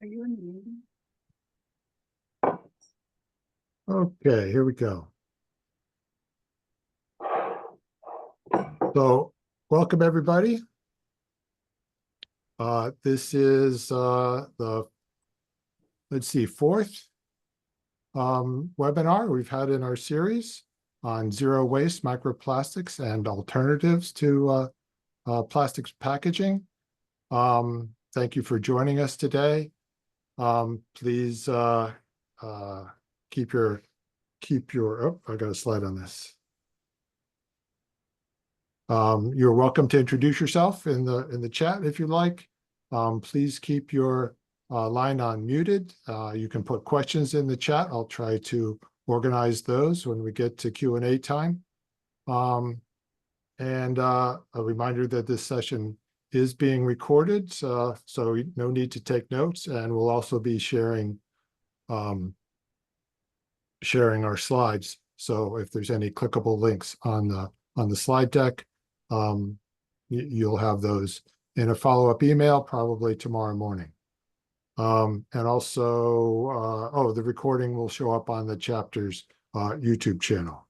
Are you in the meeting? Okay, here we go. So, welcome everybody. This is the, let's see, fourth webinar we've had in our series on zero waste, microplastics, and alternatives to plastics packaging. Thank you for joining us today. Please keep your, oh, I got a slide on this. You're welcome to introduce yourself in the chat if you like. Please keep your line unmuted. You can put questions in the chat. I'll try to organize those when we get to Q&A time. And a reminder that this session is being recorded, so no need to take notes, and we'll also be sharing our slides. So if there's any clickable links on the slide deck, you'll have those in a follow-up email probably tomorrow morning. And also, the recording will show up on the chapter's YouTube channel.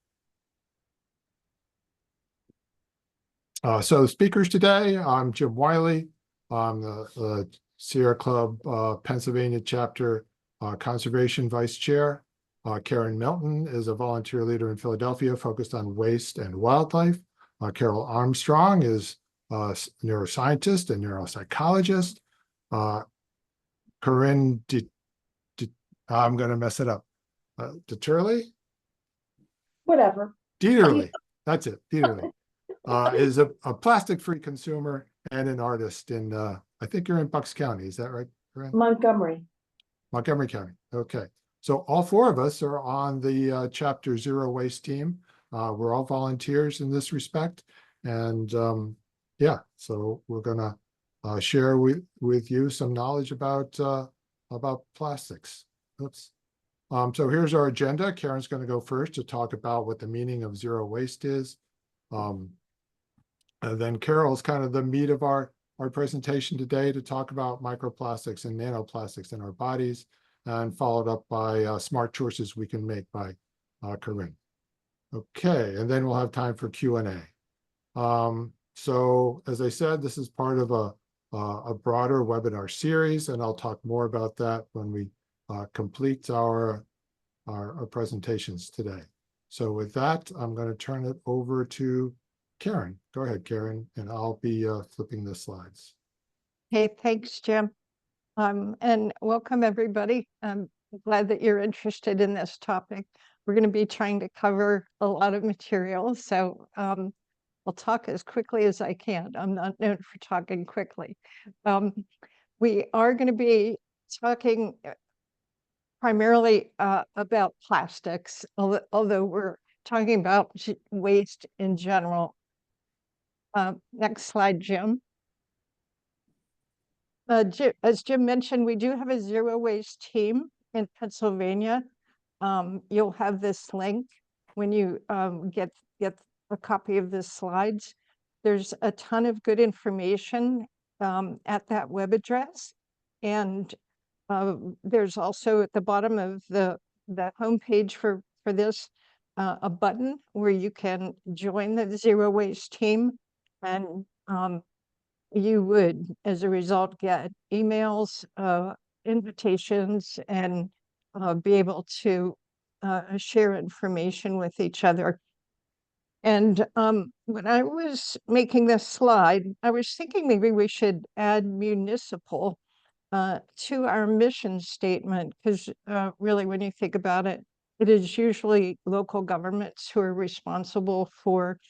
So speakers today, I'm Jim Wiley. I'm the Sierra Club Pennsylvania chapter conservation vice chair. Karen Melton is a volunteer leader in Philadelphia focused on waste and wildlife. Carol Armstrong is a neuroscientist and neuropsychologist. Corinne, I'm going to mess it up. Dieterle? Whatever. Dieterle, that's it, Dieterle. Is a plastic-free consumer and an artist in, I think you're in Bucks County, is that right, Corinne? Montgomery. Montgomery County, okay. So all four of us are on the Chapter Zero Waste team. We're all volunteers in this respect. And yeah, so we're gonna share with you some knowledge about plastics. Oops. So here's our agenda. Karen's gonna go first to talk about what the meaning of zero waste is. And then Carol's kind of the meat of our presentation today to talk about microplastics and nanoplastics in our bodies, and followed up by smart choices we can make by Corinne. Okay, and then we'll have time for Q&A. So as I said, this is part of a broader webinar series, and I'll talk more about that when we complete our presentations today. So with that, I'm going to turn it over to Karen. Go ahead, Karen, and I'll be flipping the slides. Hey, thanks, Jim. And welcome, everybody. I'm glad that you're interested in this topic. We're going to be trying to cover a lot of material, so I'll talk as quickly as I can. I'm not known for talking quickly. We are going to be talking primarily about plastics, although we're talking about waste in general. Next slide, Jim. As Jim mentioned, we do have a zero waste team in Pennsylvania. You'll have this link when you get a copy of the slides. There's a ton of good information at that web address. And there's also at the bottom of the homepage for this a button where you can join the zero waste team, and you would, as a result, get emails, invitations, and be able to share information with each other. And when I was making this slide, I was thinking maybe we should add municipal to our mission statement, because really, when you think about it, it is usually local governments who are responsible for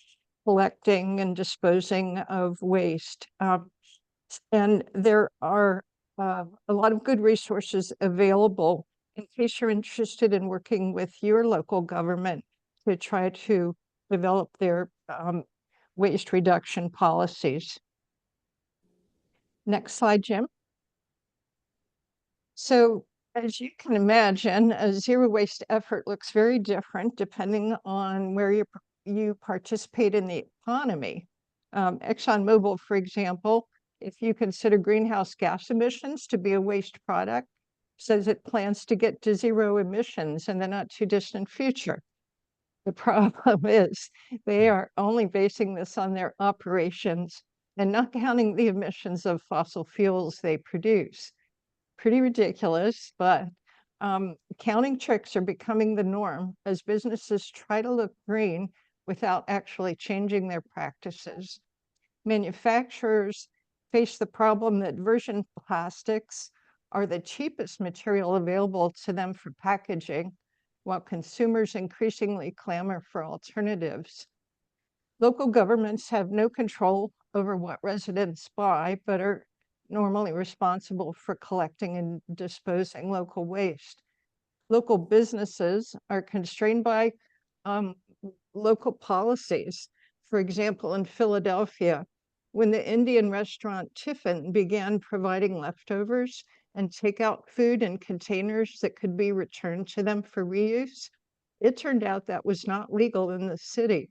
collecting and disposing of waste. And there are a lot of good resources available in case you're interested in working with your local government to try to develop their waste reduction policies. Next slide, Jim. So as you can imagine, a zero waste effort looks very different depending on where you participate in the economy. ExxonMobil, for example, if you consider greenhouse gas emissions to be a waste product, says it plans to get to zero emissions in the not too distant future. The problem is they are only basing this on their operations and not counting the emissions of fossil fuels they produce. Pretty ridiculous, but counting tricks are becoming the norm as businesses try to look green without actually changing their practices. Manufacturers face the problem that virgin plastics are the cheapest material available to them for packaging, while consumers increasingly clamor for alternatives. Local governments have no control over what residents buy, but are normally responsible for collecting and disposing local waste. Local businesses are constrained by local policies. For example, in Philadelphia, when the Indian restaurant Tiffin began providing leftovers and takeout food in containers that could be returned to them for reuse, it turned out that was not legal in the city,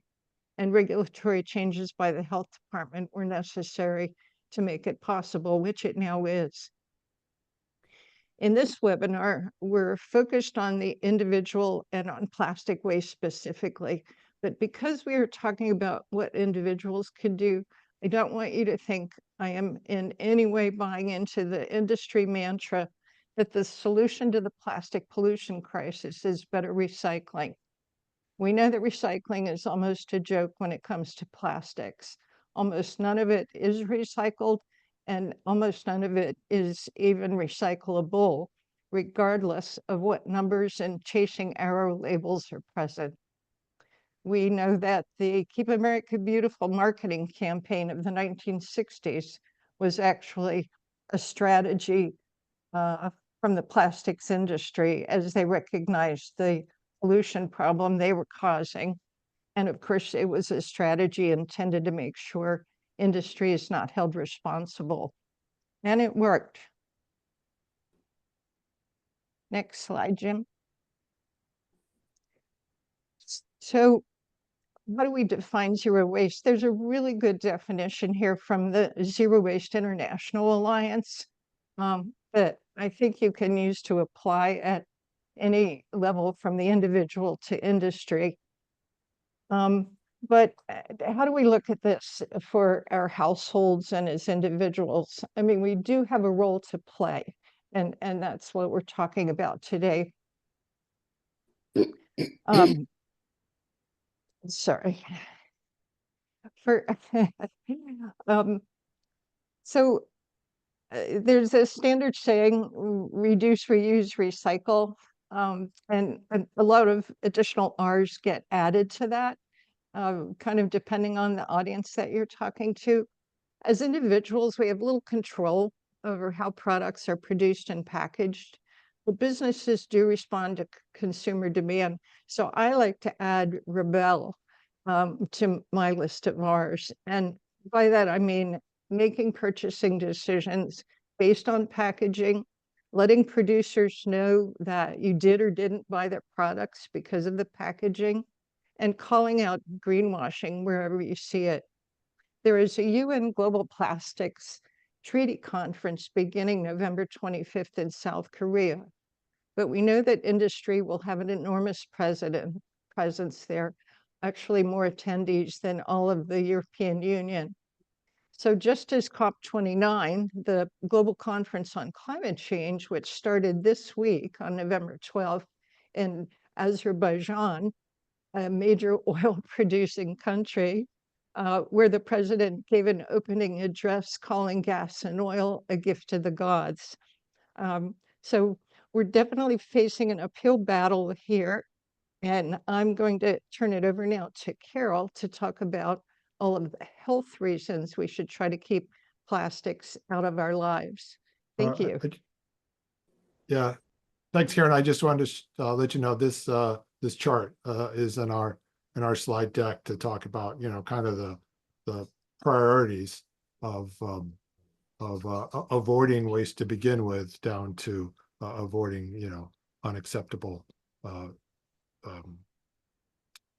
and regulatory changes by the health department were necessary to make it possible, which it now is. In this webinar, we're focused on the individual and on plastic waste specifically, but because we are talking about what individuals can do, I don't want you to think I am in any way buying into the industry mantra that the solution to the plastic pollution crisis is better recycling. We know that recycling is almost a joke when it comes to plastics. Almost none of it is recycled, and almost none of it is even recyclable, regardless of what numbers and chasing arrow labels are present. We know that the Keep America Beautiful marketing campaign of the 1960s was actually a strategy from the plastics industry as they recognized the pollution problem they were causing. And of course, it was a strategy intended to make sure industry is not held responsible. And it worked. Next slide, Jim. So how do we define zero waste? There's a really good definition here from the Zero Waste International Alliance that I think you can use to apply at any level from the individual to industry. But how do we look at this for our households and as individuals? I mean, we do have a role to play, and that's what we're talking about today. Sorry. For so there's a standard saying, reduce, reuse, recycle, and a lot of additional R's get added to that, kind of depending on the audience that you're talking to. As individuals, we have little control over how products are produced and packaged, but businesses do respond to consumer demand. So I like to add rebel to my list of R's. And by that, I mean making purchasing decisions based on packaging, letting producers know that you did or didn't buy their products because of the packaging, and calling out greenwashing wherever you see it. There is a UN Global Plastics Treaty Conference beginning November 25th in South Korea, but we know that industry will have an enormous presence there, actually more attendees than all of the European Union. So just as COP29, the Global Conference on Climate Change, which started this week on November 12th in Azerbaijan, a major oil-producing country, where the president gave an opening address calling gas and oil a gift to the gods. So we're definitely facing an uphill battle here. And I'm going to turn it over now to Carol to talk about all of the health reasons we should try to keep plastics out of our lives. Thank you. Yeah, thanks, Karen. I just wanted to let you know this this chart is in our slide deck to talk about, you know, kind of the priorities of avoiding waste to begin with, down to avoiding, you know, unacceptable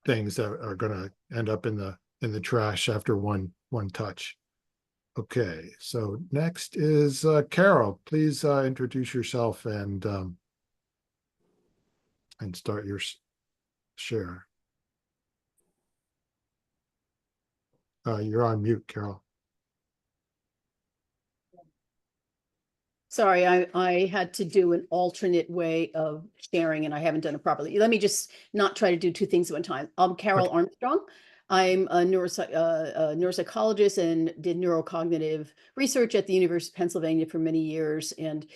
things that are going to end up in the trash after one touch. Okay, so next is Carol. Please introduce yourself and start your share. You're on mute, Carol. Sorry, I had to do an alternate way of sharing and I haven't done it properly. Let me just not try to do two things at one time. I'm Carol Armstrong. I'm a neuropsychologist and did neurocognitive research at the University of Pennsylvania for many years, and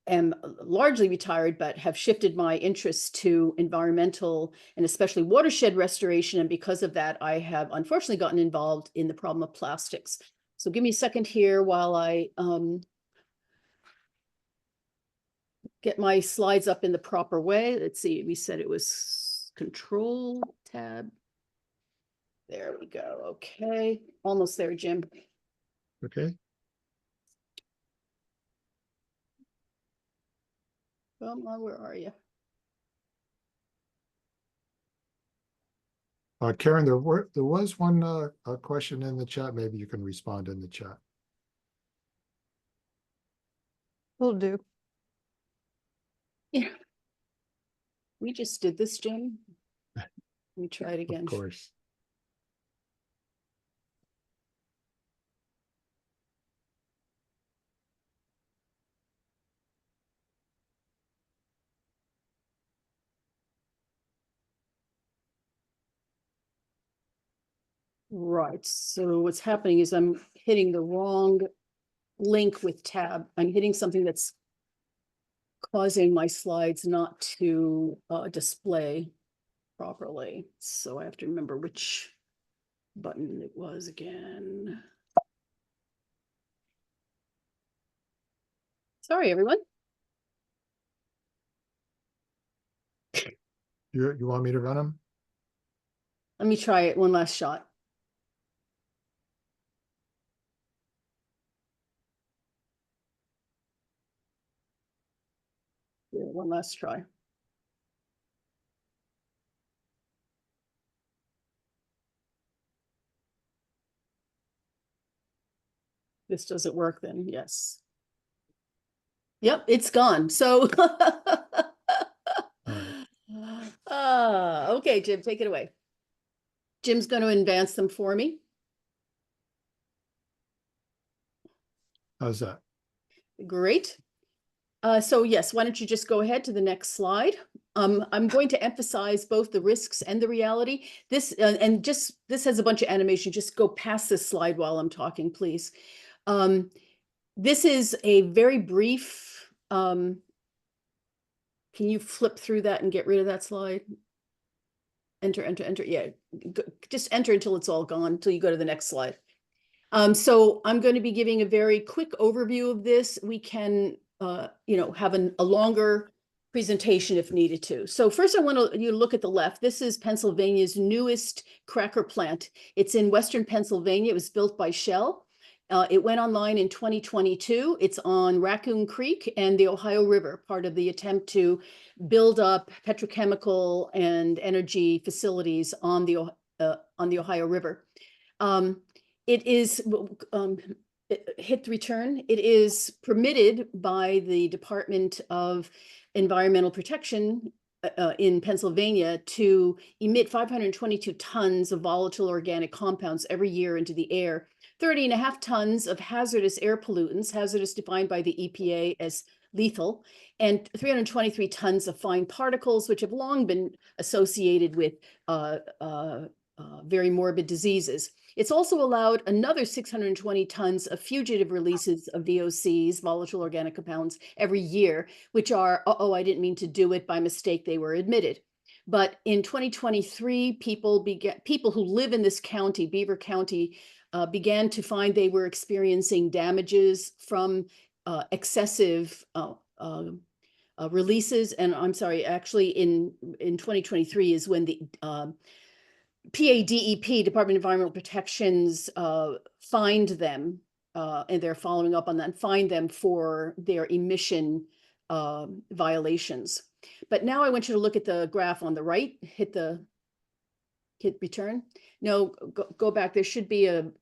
am largely retired, but have shifted my interests to environmental and especially watershed restoration. And because of that, I have unfortunately gotten involved in the problem of plastics. So give me a second here while I get my slides up in the proper way. Let's see, we said it was Control Tab. There we go. Okay, almost there, Jim. Okay. Come on, where are you? Karen, there was one a question in the chat. Maybe you can respond in the chat. Will do. Yeah. We just did this, Jim. Let me try it again. Of course. Right, so what's happening is I'm hitting the wrong link with tab. I'm hitting something that's causing my slides not to display properly. So I have to remember which button it was again. Sorry, everyone. You want me to run them? Let me try it one last shot. Yeah, one last try. This doesn't work then, yes. Yep, it's gone. So okay, Jim, take it away. Jim's going to advance them for me. How's that? Great. So yes, why don't you just go ahead to the next slide? I'm going to emphasize both the risks and the reality. This this has a bunch of animation. Just go past this slide while I'm talking, please. This is a very brief. Can you flip through that and get rid of that slide? Enter, enter, enter. Yeah, just enter until it's all gone, until you go to the next slide. So I'm going to be giving a very quick overview of this. We can, have a longer presentation if needed to. So first I want you to look at the left. This is Pennsylvania's newest cracker plant. It's in Western Pennsylvania. It was built by Shell. It went online in 2022. It's on Raccoon Creek and the Ohio River, part of the attempt to build up petrochemical and energy facilities on the Ohio River. It is hit the return. It is permitted by the Department of Environmental Protection in Pennsylvania to emit 522 tons of volatile organic compounds every year into the air, 30.5 tons of hazardous air pollutants, hazardous defined by the EPA as lethal, and 323 tons of fine particles, which have long been associated with very morbid diseases. It's also allowed another 620 tons of fugitive releases of VOCs, volatile organic compounds, every year, which are, I didn't mean to do it, by mistake, they were admitted. But in 2023, people who live in this county, Beaver County, began to find they were experiencing damages from excessive releases. And I'm sorry, actually in 2023 is when the PADEP, Department of Environmental Protection's, fined them, and they're following up on that, and fined them for their emission violations. But now I want you to look at the graph on the right, hit return. No, go back. There should be a,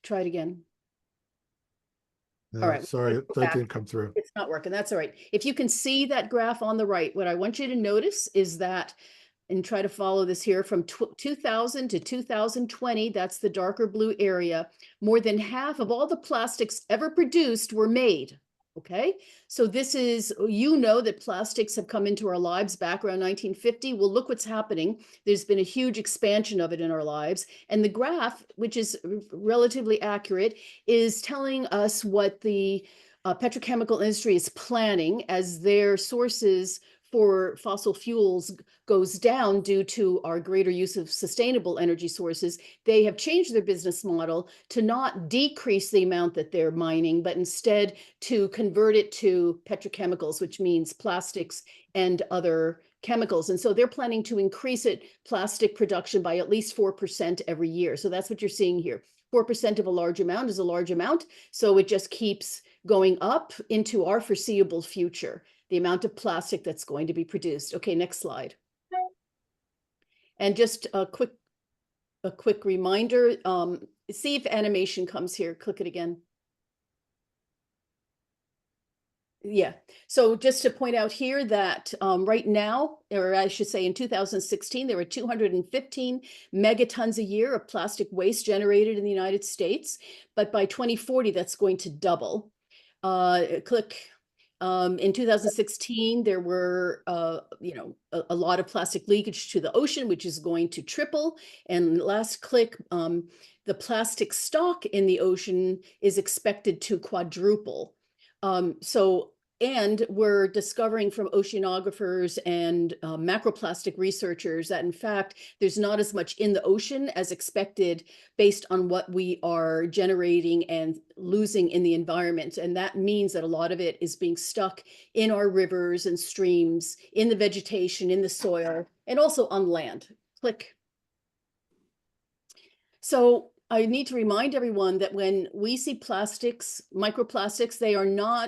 Try it again. All right, Sorry, let's go that back. didn't come through. It's not working. That's all right. If you can see that graph on the right, what I want you to notice is that, and try to follow this here, from 2000 to 2020, that's the darker blue area, more than half of all the plastics ever produced were made. Okay, so this is, you know, that plastics have come into our lives back around 1950. Well, look what's happening. There's been a huge expansion of it in our lives. And the graph, which is relatively accurate, is telling us what the petrochemical industry is planning as their sources for fossil fuels goes down due to our greater use of sustainable energy sources. They have changed their business model to not decrease the amount that they're mining, but instead to convert it to petrochemicals, which means plastics and other chemicals. And so they're planning to increase plastic production by at least 4% every year. So that's what you're seeing here. 4% of a large amount is a large amount. So it just keeps going up into our foreseeable future, the amount of plastic that's going to be produced. Okay, next slide. And just a quick reminder, see if animation comes here. Click it again. Yeah, so just to point out here that right now, or I should say in 2016, there were 215 megatons a year of plastic waste generated in the United States. But by 2040, that's going to double. In 2016, there were, a lot of plastic leakage to the ocean, which is going to triple. And last click, the plastic stock in the ocean is expected to quadruple. And we're discovering from oceanographers and macroplastic researchers that, in fact, there's not as much in the ocean as expected based on what we are generating and losing in the environment. And that means that a lot of it is being stuck in our rivers and streams, in the vegetation, in the soil, and also on land. Click. So I need to remind everyone that when we see plastics, microplastics,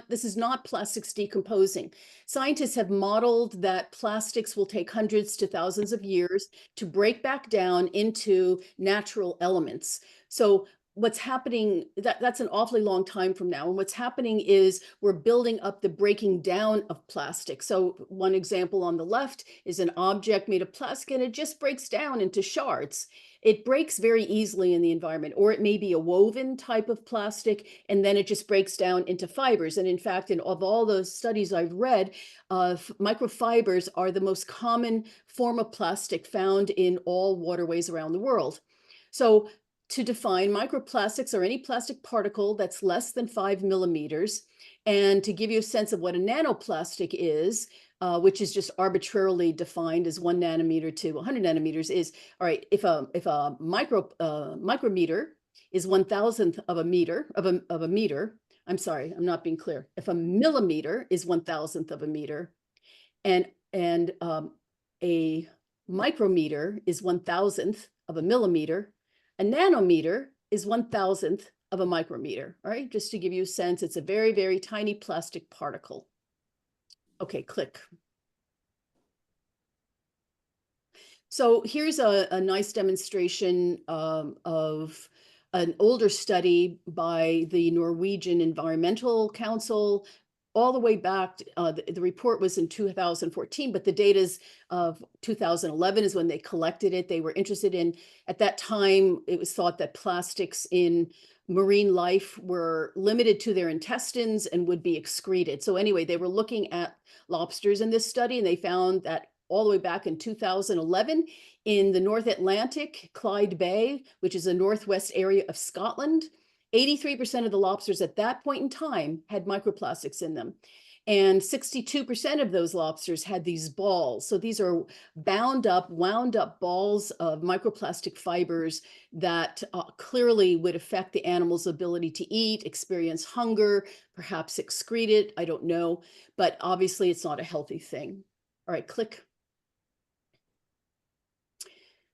this is not plastics decomposing. Scientists have modeled that plastics will take hundreds to thousands of years to break back down into natural elements. So what's happening, that's an awfully long time from now. And what's happening is we're building up the breaking down of plastic. So one example on the left is an object made of plastic, and it just breaks down into shards. It breaks very easily in the environment, or it may be a woven type of plastic, and then it just breaks down into fibers. And in fact, of all those studies I've read, microfibers are the most common form of plastic found in all waterways around the world. So to define, microplastics are any plastic particle that's less than 5 millimeters. And to give you a sense of what a nanoplastic is, which is just arbitrarily defined as 1 nanometer to 100 nanometers, is, all right, if a micrometer is 1,000th of a meter, of a meter, I'm sorry, I'm not being clear. If a millimeter is 1,000th of a meter, and a micrometer is 1,000th of a millimeter, a nanometer is 1,000th of a micrometer. All right, just to give you a sense, it's a very, very tiny plastic particle. Okay, click. So here's a nice demonstration of an older study by the Norwegian Environmental Council, all the way back. The report was in 2014, but the data is of 2011 is when they collected it. They were interested in, at that time, it was thought that plastics in marine life were limited to their intestines and would be excreted. So anyway, they were looking at lobsters in this study, and they found that all the way back in 2011 in the North Atlantic, Clyde Bay, which is a northwest area of Scotland, 83% of the lobsters at that point in time had microplastics in them. And 62% of those lobsters had these balls. So these are wound up balls of microplastic fibers that clearly would affect the animal's ability to eat, experience hunger, perhaps excrete it. I don't know, but obviously it's not a healthy thing. All right, click.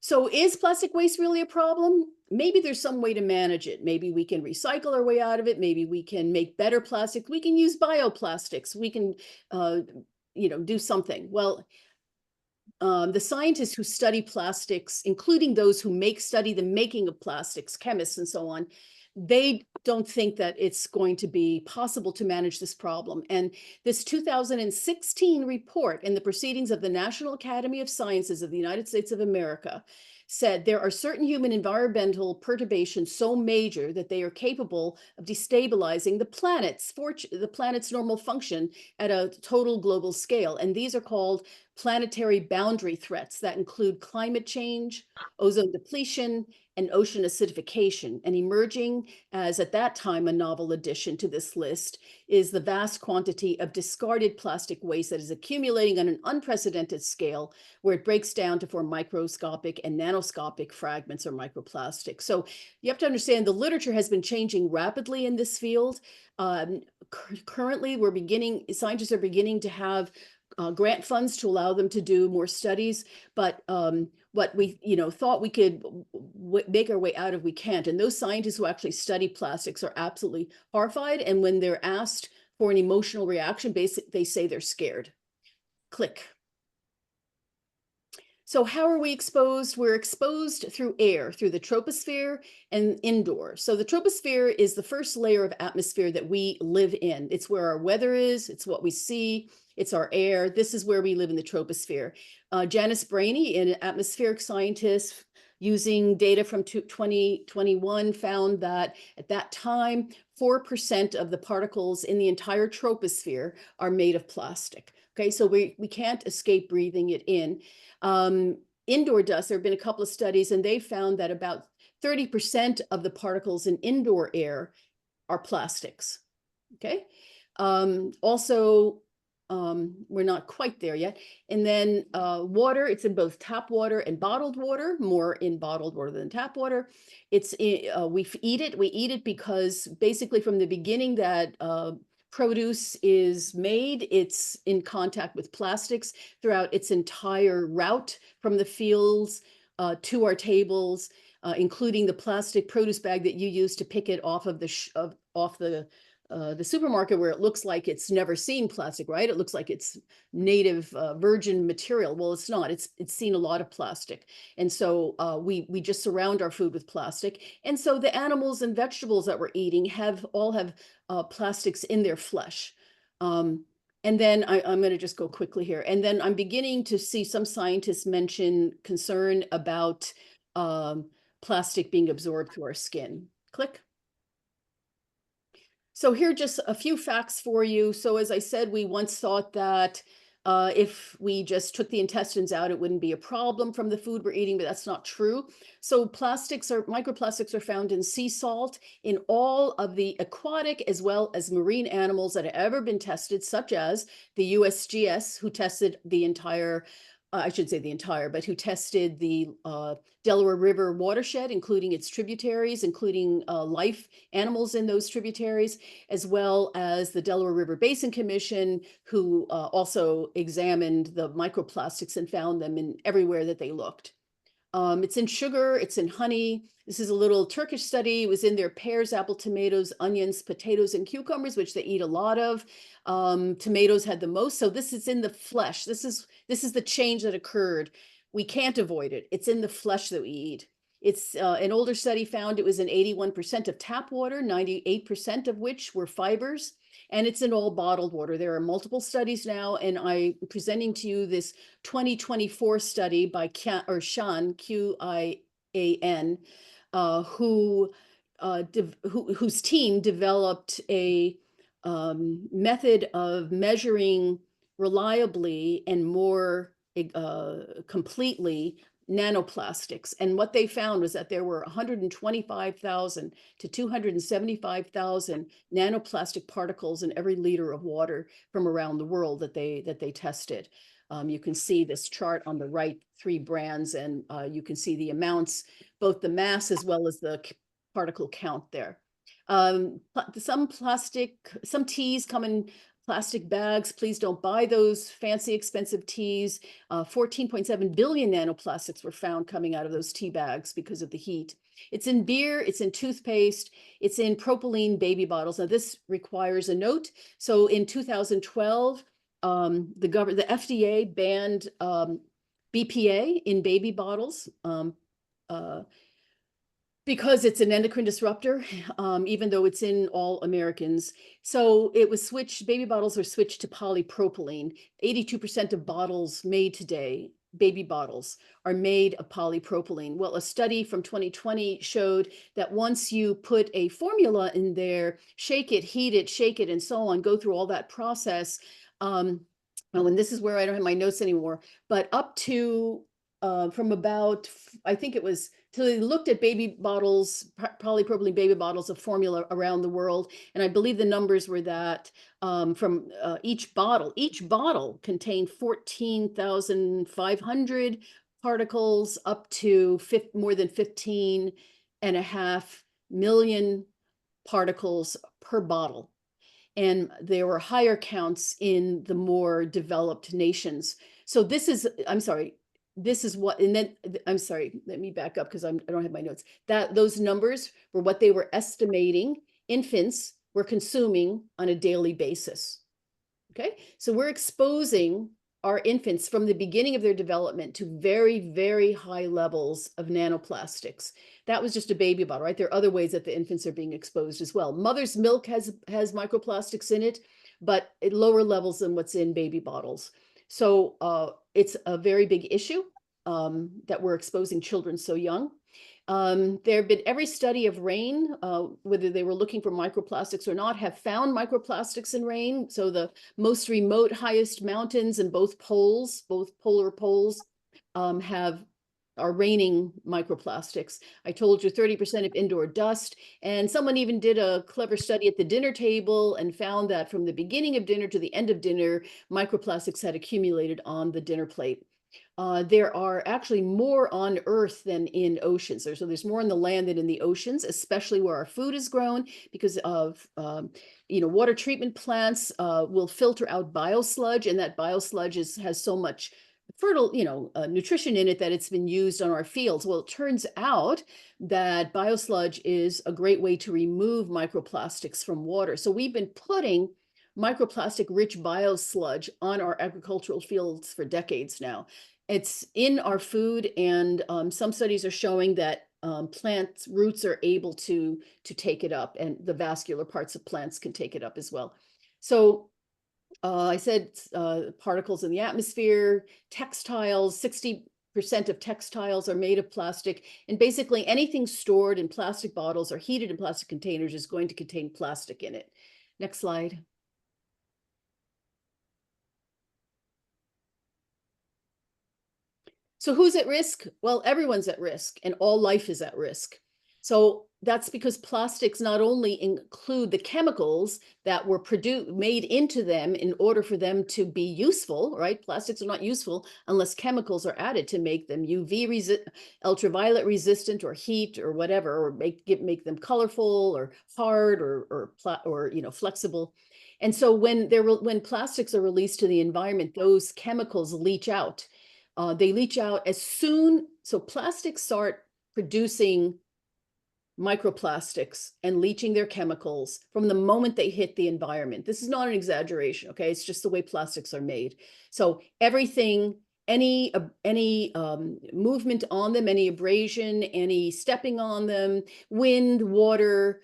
So is plastic waste really a problem? Maybe there's some way to manage it. Maybe we can recycle our way out of it. Maybe we can make better plastics. We can use bioplastics. We can, do something. Well, the scientists who study plastics, including those who study the making of plastics, chemists and so on, they don't think that it's going to be possible to manage this problem. And this 2016 report in the Proceedings of the National Academy of Sciences of the United States of America said there are certain human environmental perturbations so major that they are capable of destabilizing the planet's normal function at a total global scale. And these are called planetary boundary threats that include climate change, ozone depletion, and ocean acidification. And emerging as at that time a novel addition to this list is the vast quantity of discarded plastic waste that is accumulating on an unprecedented scale, where it breaks down to form microscopic and nanoscopic fragments or microplastics. So you have to understand the literature has been changing rapidly in this field. Currently, scientists are beginning to have grant funds to allow them to do more studies, but what we thought we could make our way out of, we can't. And those scientists who actually study plastics are absolutely horrified. And when they're asked for an emotional reaction, they say they're scared. Click. So how are we exposed? We're exposed through air, through the troposphere and indoor. So the troposphere is the first layer of atmosphere that we live in. It's where our weather is, it's what we see, it's our air. This is where we live in the troposphere. Janice Brainey, an atmospheric scientist, using data from 2021, found that at that time, 4% of the particles in the entire troposphere are made of plastic. Okay, so we can't escape breathing it in. Indoor dust, there have been a couple of studies, and they found that about 30% of the particles in indoor air are plastics. Okay, also, we're not quite there yet. And then water, it's in both tap water and bottled water, more in bottled water than tap water. We eat it because basically from the beginning that produce is made, it's in contact with plastics throughout its entire route from the fields to our tables, including the plastic produce bag that you use to pick it off of the supermarket, where it looks like it's never seen plastic, right? It looks like it's native virgin material. Well, it's not. It's seen a lot of plastic. And so we just surround our food with plastic. And so the animals and vegetables that we're eating all have plastics in their flesh. And then I'm going to just go quickly here. And then I'm beginning to see some scientists mention concern about plastic being absorbed through our skin. Click. So here are just a few facts for you. So as I said, we once thought that if we just took the intestines out, it wouldn't be a problem from the food we're eating, but that's not true. So microplastics are found in sea salt, in all of the aquatic as well as marine animals that have ever been tested, such as the USGS, who tested the entire, who tested the Delaware River watershed, including its tributaries, including life animals in those tributaries, as well as the Delaware River Basin Commission, who also examined the microplastics and found them in everywhere that they looked. It's in sugar, it's in honey. This is a little Turkish study. It was in their pears, apple, tomatoes, onions, potatoes, and cucumbers, which they eat a lot of. Tomatoes had the most. So this is in the flesh. This is the change that occurred. We can't avoid it. It's in the flesh that we eat. It's an older study found it was in 81% of tap water, 98% of which were fibers, and it's in all bottled water. There are multiple studies now, and I'm presenting to you this 2024 study by Qian, Qian, whose team developed a method of measuring reliably and more completely nanoplastics. And what they found was that there were 125,000 to 275,000 nanoplastic particles in every liter of water from around the world that they tested. You can see this chart on the right, 3 brands, and you can see the amounts, both the mass as well as the particle count there. Some teas come in plastic bags. Please don't buy those fancy, expensive teas. 14.7 billion nanoplastics were found coming out of those tea bags because of the heat. It's in beer, it's in toothpaste, it's in propylene baby bottles. Now this requires a note. So in 2012, the FDA banned BPA in baby bottles Because it's an endocrine disruptor, even though it's in all Americans. So it was switched, baby bottles are switched to polypropylene. 82% of bottles made today, baby bottles, are made of polypropylene. Well, a study from 2020 showed that once you put a formula in there, shake it, heat it, shake it, and so on, go through all that process. Oh, and this is where I don't have my notes anymore, but up to from about, I think it was, so they looked at baby bottles, polypropylene baby bottles of formula around the world. And I believe the numbers were that from each bottle contained 14,500 particles up to more than 15.5 million particles per bottle. And there were higher counts in the more developed nations. So this is, I'm sorry, this is what, and then, I'm sorry, let me back up because I don't have my notes. Those numbers were what they were estimating infants were consuming on a daily basis. Okay, so we're exposing our infants from the beginning of their development to very, very high levels of nanoplastics. That was just a baby bottle, right? There are other ways that the infants are being exposed as well. Mother's milk has microplastics in it, but at lower levels than what's in baby bottles. So it's a very big issue that we're exposing children so young. There have been every study of rain, whether they were looking for microplastics or not, have found microplastics in rain. So the most remote, highest mountains in both poles, both polar poles, are raining microplastics. I told you 30% of indoor dust, and someone even did a clever study at the dinner table and found that from the beginning of dinner to the end of dinner, microplastics had accumulated on the dinner plate. There are actually more on Earth than in oceans. So there's more in the land than in the oceans, especially where our food is grown, because of water treatment plants will filter out biosludge, and that biosludge has so much fertile, nutrition in it that it's been used on our fields. Well, it turns out that biosludge is a great way to remove microplastics from water. So we've been putting microplastic rich biosludge on our agricultural fields for decades now. It's in our food, and some studies are showing that plants' roots are able to take it up, and the vascular parts of plants can take it up as well. So I said particles in the atmosphere, textiles, 60% of textiles are made of plastic, and basically anything stored in plastic bottles or heated in plastic containers is going to contain plastic in it. Next slide. So who's at risk? Well, everyone's at risk, and all life is at risk. So that's because plastics not only include the chemicals that were made into them in order for them to be useful, right? Plastics are not useful unless chemicals are added to make them UV ultraviolet resistant, or heat, or whatever, or make them colorful or hard or flexible. And so when plastics are released to the environment, those chemicals leach out. They leach out as soon, so plastics start producing microplastics and leaching their chemicals from the moment they hit the environment. This is not an exaggeration, okay? It's just the way plastics are made. So everything, any movement on them, any abrasion, any stepping on them, wind, water,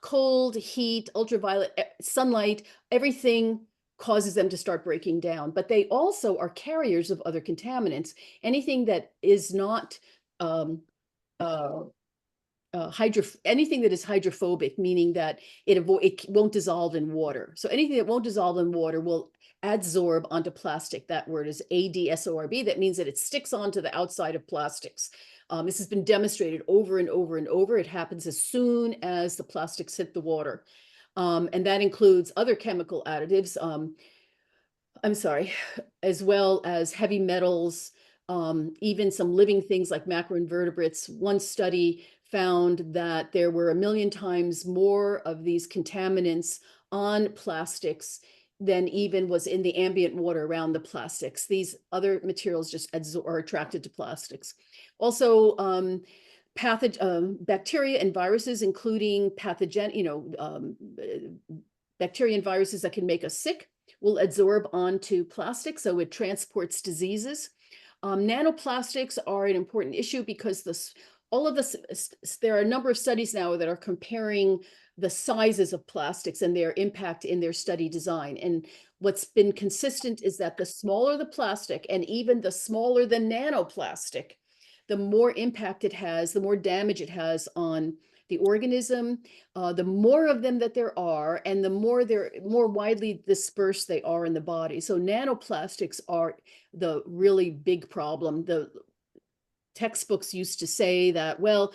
cold, heat, ultraviolet, sunlight, everything causes them to start breaking down. But they also are carriers of other contaminants. Anything that is not anything that is hydrophobic, meaning that it won't dissolve in water. So anything that won't dissolve in water will adsorb onto plastic. That word is ADSORB. That means that it sticks onto the outside of plastics. This has been demonstrated over and over and over. It happens as soon as the plastics hit the water. And that includes other chemical additives, as well as heavy metals, even some living things like macroinvertebrates. One study found that there were 1 million times more of these contaminants on plastics than even was in the ambient water around the plastics. These other materials just are attracted to plastics. Also, bacteria and viruses, including bacteria and viruses that can make us sick, will adsorb onto plastic, so it transports diseases. Nanoplastics are an important issue because all of this, there are a number of studies now that are comparing the sizes of plastics and their impact in their study design. And what's been consistent is that the smaller the plastic, and even the smaller the nanoplastic, the more impact it has, the more damage it has on the organism, the more of them that there are, and the more widely dispersed they are in the body. So nanoplastics are the really big problem. The textbooks used to say that, well,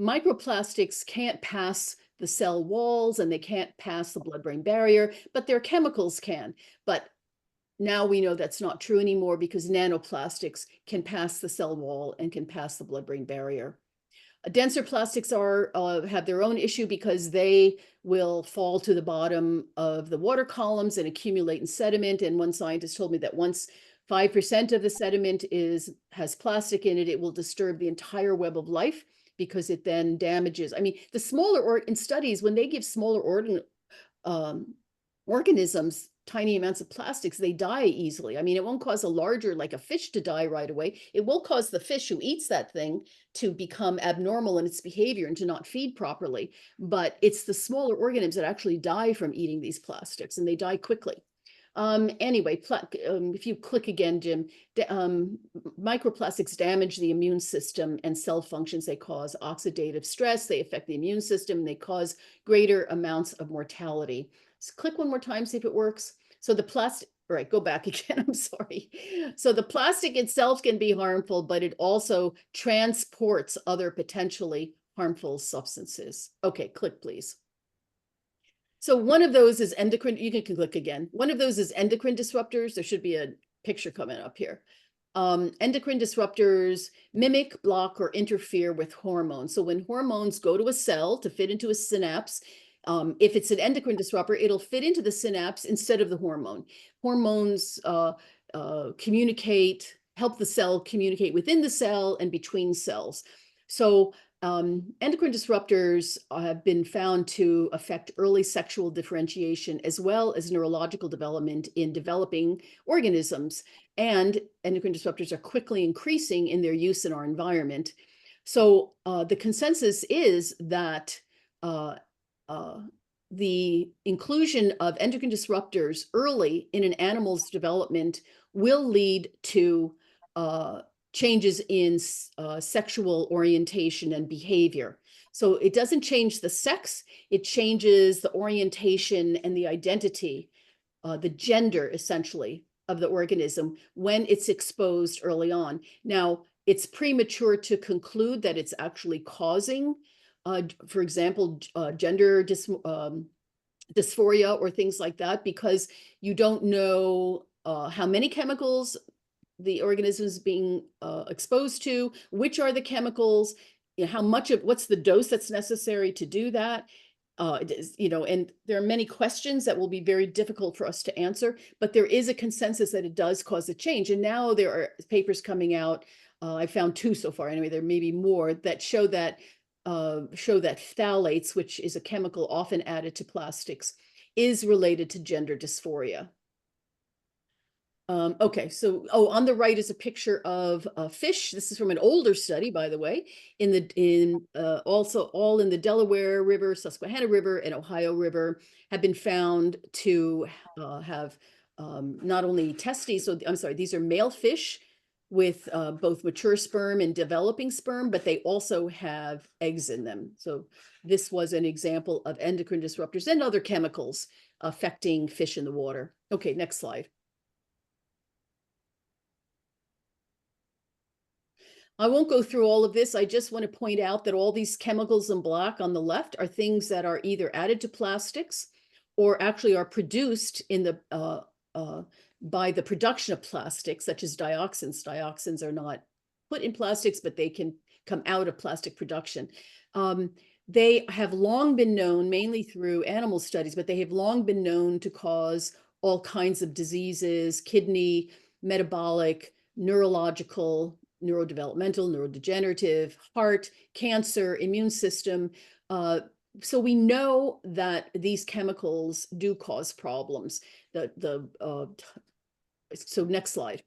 microplastics can't pass the cell walls and they can't pass the blood-brain barrier, but their chemicals can. But now we know that's not true anymore, because nanoplastics can pass the cell wall and can pass the blood-brain barrier. Denser plastics have their own issue, because they will fall to the bottom of the water columns and accumulate in sediment. And one scientist told me that once 5% of the sediment has plastic in it, it will disturb the entire web of life, because it then damages. I mean, the smaller, in studies, when they give smaller organisms tiny amounts of plastics, they die easily. I mean, it won't cause a larger, like a fish, to die right away. It will cause the fish who eats that thing to become abnormal in its behavior and to not feed properly. But it's the smaller organisms that actually die from eating these plastics, and they die quickly. Anyway, if you click again, Jim, microplastics damage the immune system and cell functions. They cause oxidative stress, they affect the immune system, and they cause greater amounts of mortality. So click one more time, see if it works. So the plastic, all right, go back again, I'm sorry. So the plastic itself can be harmful, but it also transports other potentially harmful substances. Okay, click please. So one of those is endocrine, you can click again. One of those is endocrine disruptors. There should be a picture coming up here. Endocrine disruptors mimic, block, or interfere with hormones. So when hormones go to a cell to fit into a synapse, if it's an endocrine disruptor, it'll fit into the synapse instead of the hormone. Hormones help the cell communicate within the cell and between cells. So endocrine disruptors have been found to affect early sexual differentiation as well as neurological development in developing organisms. And endocrine disruptors are quickly increasing in their use in our environment. So the consensus is that the inclusion of endocrine disruptors early in an animal's development will lead to changes in sexual orientation and behavior. So it doesn't change the sex, it changes the orientation and the identity, the gender essentially of the organism when it's exposed early on. Now, it's premature to conclude that it's actually causing for example, gender dysphoria or things like that, because you don't know how many chemicals the organism is being exposed to, which are the chemicals, how much of, what's the dose that's necessary to do that. And there are many questions that will be very difficult for us to answer, but there is a consensus that it does cause a change. And now there are papers coming out, I found 2 so far, anyway, there may be more, that show that phthalates, which is a chemical often added to plastics, is related to gender dysphoria. Okay, so on the right is a picture of a fish. This is from an older study, by the way, also all in the Delaware River, Susquehanna River, and Ohio River have been found to have not only testes. So I'm sorry, these are male fish with both mature sperm and developing sperm, but they also have eggs in them. So this was an example of endocrine disruptors and other chemicals affecting fish in the water. Okay, next slide. I won't go through all of this. I just want to point out that all these chemicals in black on the left are things that are either added to plastics or actually are produced in the by the production of plastics, such as dioxins. Dioxins are not put in plastics, but they can come out of plastic production. They have long been known, mainly through animal studies, but they have long been known to cause all kinds of diseases: kidney, metabolic, neurological, neurodevelopmental, neurodegenerative, heart, cancer, immune system. So we know that these chemicals do cause problems. So next slide.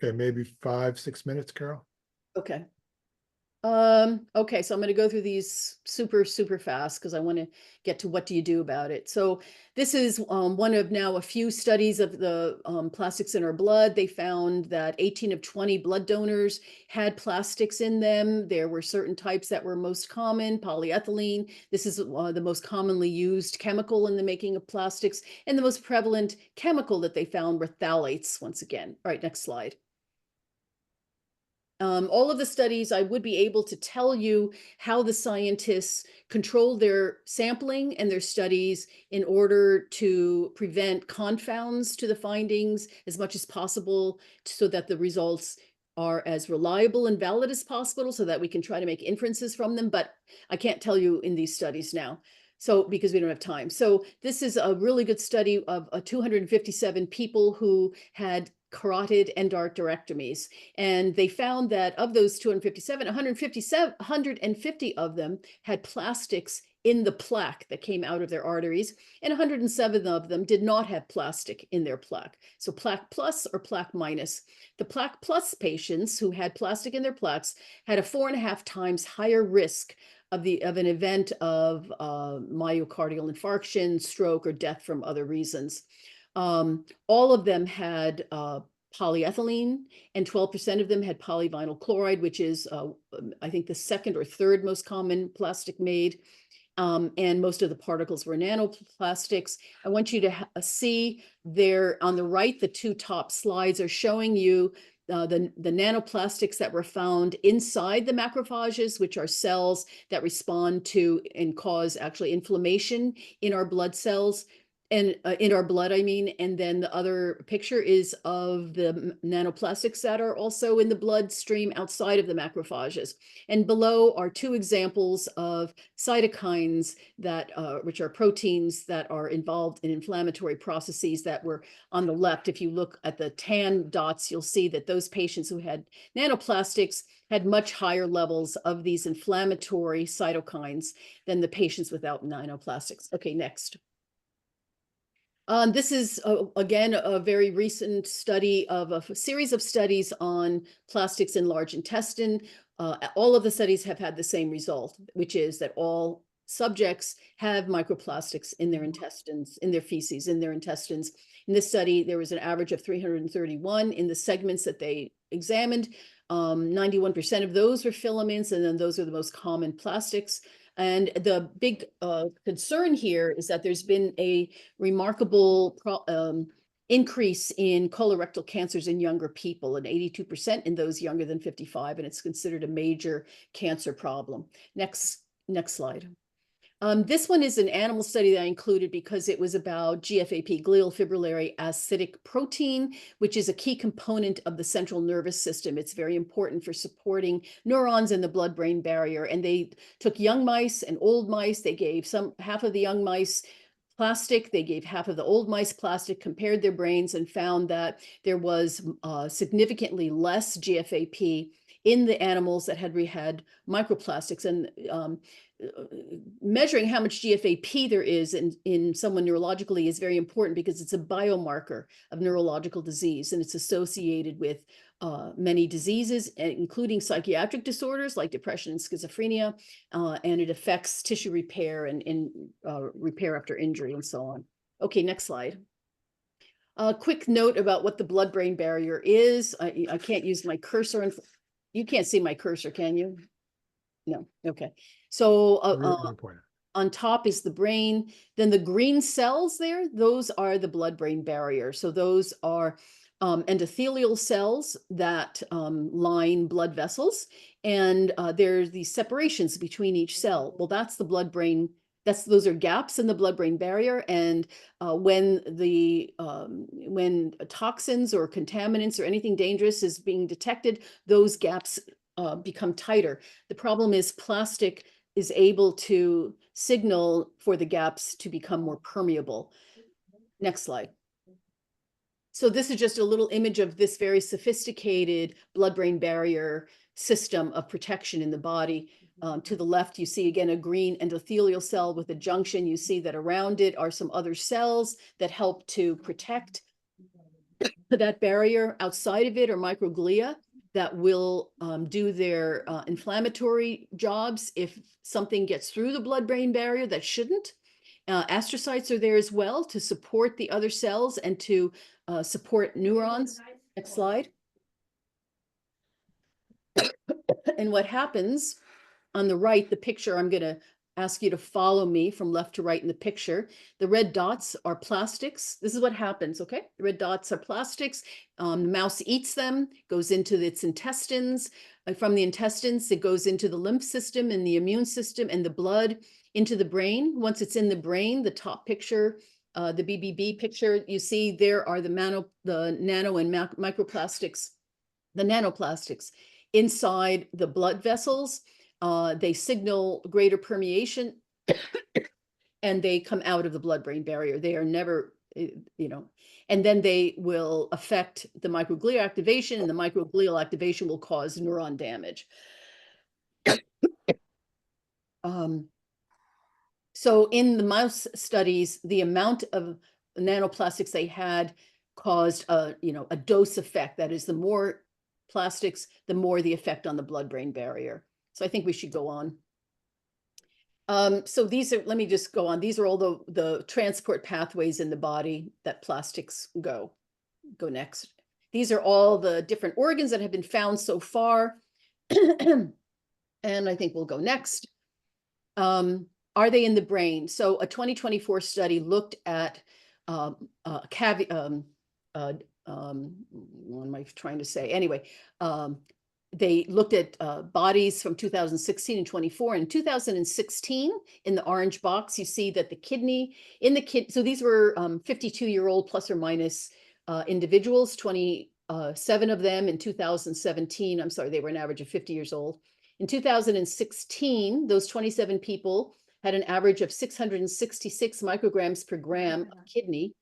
Okay, maybe 5-6 minutes, Carol. Okay. Okay, so I'm going to go through these super fast because I want to get to what do you do about it. So this is one of now a few studies of the plastics in our blood. They found that 18 of 20 blood donors had plastics in them. There were certain types that were most common, polyethylene. This is the most commonly used chemical in the making of plastics, and the most prevalent chemical that they found were phthalates, once again. All right, next slide. All of the studies, I would be able to tell you how the scientists controlled their sampling and their studies in order to prevent confounds to the findings as much as possible so that the results are as reliable and valid as possible so that we can try to make inferences from them. But I can't tell you in these studies now. So because we don't have time. So this is a really good study of 257 people who had carotid endarterectomies. And they found that of those 257, 150 of them had plastics in the plaque that came out of their arteries, and 107 of them did not have plastic in their plaque. So plaque plus or plaque minus. The plaque plus patients who had plastic in their plaques had a 4.5 times higher risk of an event of myocardial infarction, stroke, or death from other reasons. All of them had polyethylene, and 12% of them had polyvinyl chloride, which is, I think, the second or third most common plastic made. And most of the particles were nanoplastics. I want you to see there on the right, the two top slides are showing you the nanoplastics that were found inside the macrophages, which are cells that respond to and cause actually inflammation in our blood cells. And in our blood, I mean, and then the other picture is of the nanoplastics that are also in the bloodstream outside of the macrophages. And below are two examples of cytokines that, which are proteins that are involved in inflammatory processes that were on the left. If you look at the tan dots, you'll see that those patients who had nanoplastics had much higher levels of these inflammatory cytokines than the patients without nanoplastics. Okay, next. This is, again, a very recent study of a series of studies on plastics in large intestine. All of the studies have had the same result, which is that all subjects have microplastics in their intestines, in their feces, in their intestines. In this study, there was an average of 331 in the segments that they examined. 91% of those were filaments, and then those are the most common plastics. And the big concern here is that there's been a remarkable increase in colorectal cancers in younger people, and 82% in those younger than 55, and it's considered a major cancer problem. Next slide. This one is an animal study that I included because it was about GFAP, glial fibrillary acidic protein, which is a key component of the central nervous system. It's very important for supporting neurons in the blood-brain barrier. And they took young mice and old mice. They gave half of the young mice plastic, they gave half of the old mice plastic, compared their brains, and found that there was significantly less GFAP in the animals that had microplastics. And measuring how much GFAP there is in someone neurologically is very important because it's a biomarker of neurological disease, and it's associated with many diseases, including psychiatric disorders like depression and schizophrenia, and it affects tissue repair and repair after injury and so on. Okay, next slide. A quick note about what the blood-brain barrier is. I can't use my cursor, and you can't see my cursor, can you? No, okay. So on top is the brain. Then the green cells there, those are the blood-brain barrier. So those are endothelial cells that line blood vessels. And there's these separations between each cell. Well, that's the blood-brain, those are gaps in the blood-brain barrier. And when toxins or contaminants or anything dangerous is being detected, those gaps become tighter. The problem is plastic is able to signal for the gaps to become more permeable. Next slide. So this is just a little image of this very sophisticated blood-brain barrier system of protection in the body. To the left, you see again a green endothelial cell with a junction. You see that around it are some other cells that help to protect that barrier. Outside of it are microglia, that will do their inflammatory jobs if something gets through the blood-brain barrier that shouldn't. Astrocytes are there as well to support the other cells and to support neurons. Next slide. And what happens on the right, the picture, I'm going to ask you to follow me from left to right in the picture. The red dots are plastics. This is what happens, okay? The red dots are plastics. The mouse eats them, goes into its intestines. From the intestines, it goes into the lymph system and the immune system and the blood into the brain. Once it's in the brain, the top picture, the BBB picture, you see there are the nano and microplastics, the nanoplastics inside the blood vessels. They signal greater permeation and they come out of the blood-brain barrier. They are never, and then they will affect the microglial activation, and the microglial activation will cause neuron damage. So in the mouse studies, the amount of nanoplastics they had caused a dose effect. That is, the more plastics, the more the effect on the blood-brain barrier. So I think we should go on. So these are, let me just go on. These are all the transport pathways in the body that plastics go. Go next. These are all the different organs that have been found so far. And I think we'll go next. Are they in the brain? So a 2024 study looked at what am I trying to say? Anyway, they looked at bodies from 2016 and 24. In 2016, in the orange box, you see that the kidney, so these were 52-year-old plus or minus individuals, 27 of them in 2017. I'm sorry, they were an average of 50 years old. In 2016, those 27 people had an average of 666 micrograms per gram of kidney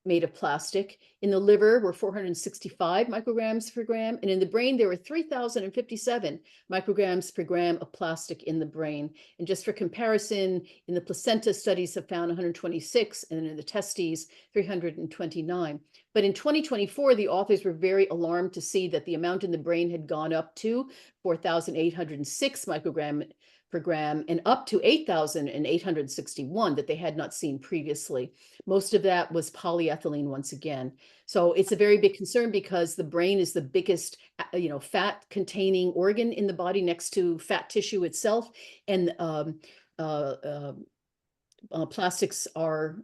made of plastic. In the liver were 465 micrograms per gram. And in the brain, there were 3,057 micrograms per gram of plastic in the brain. And just for comparison, in the placenta, studies have found 126, and in the testes, 329. But in 2024, the authors were very alarmed to see that the amount in the brain had gone up to 4,806 microgram per gram and up to 8,861 that they had not seen previously. Most of that was polyethylene once again. So it's a very big concern because the brain is the biggest, fat containing organ in the body next to fat tissue itself. And plastics are,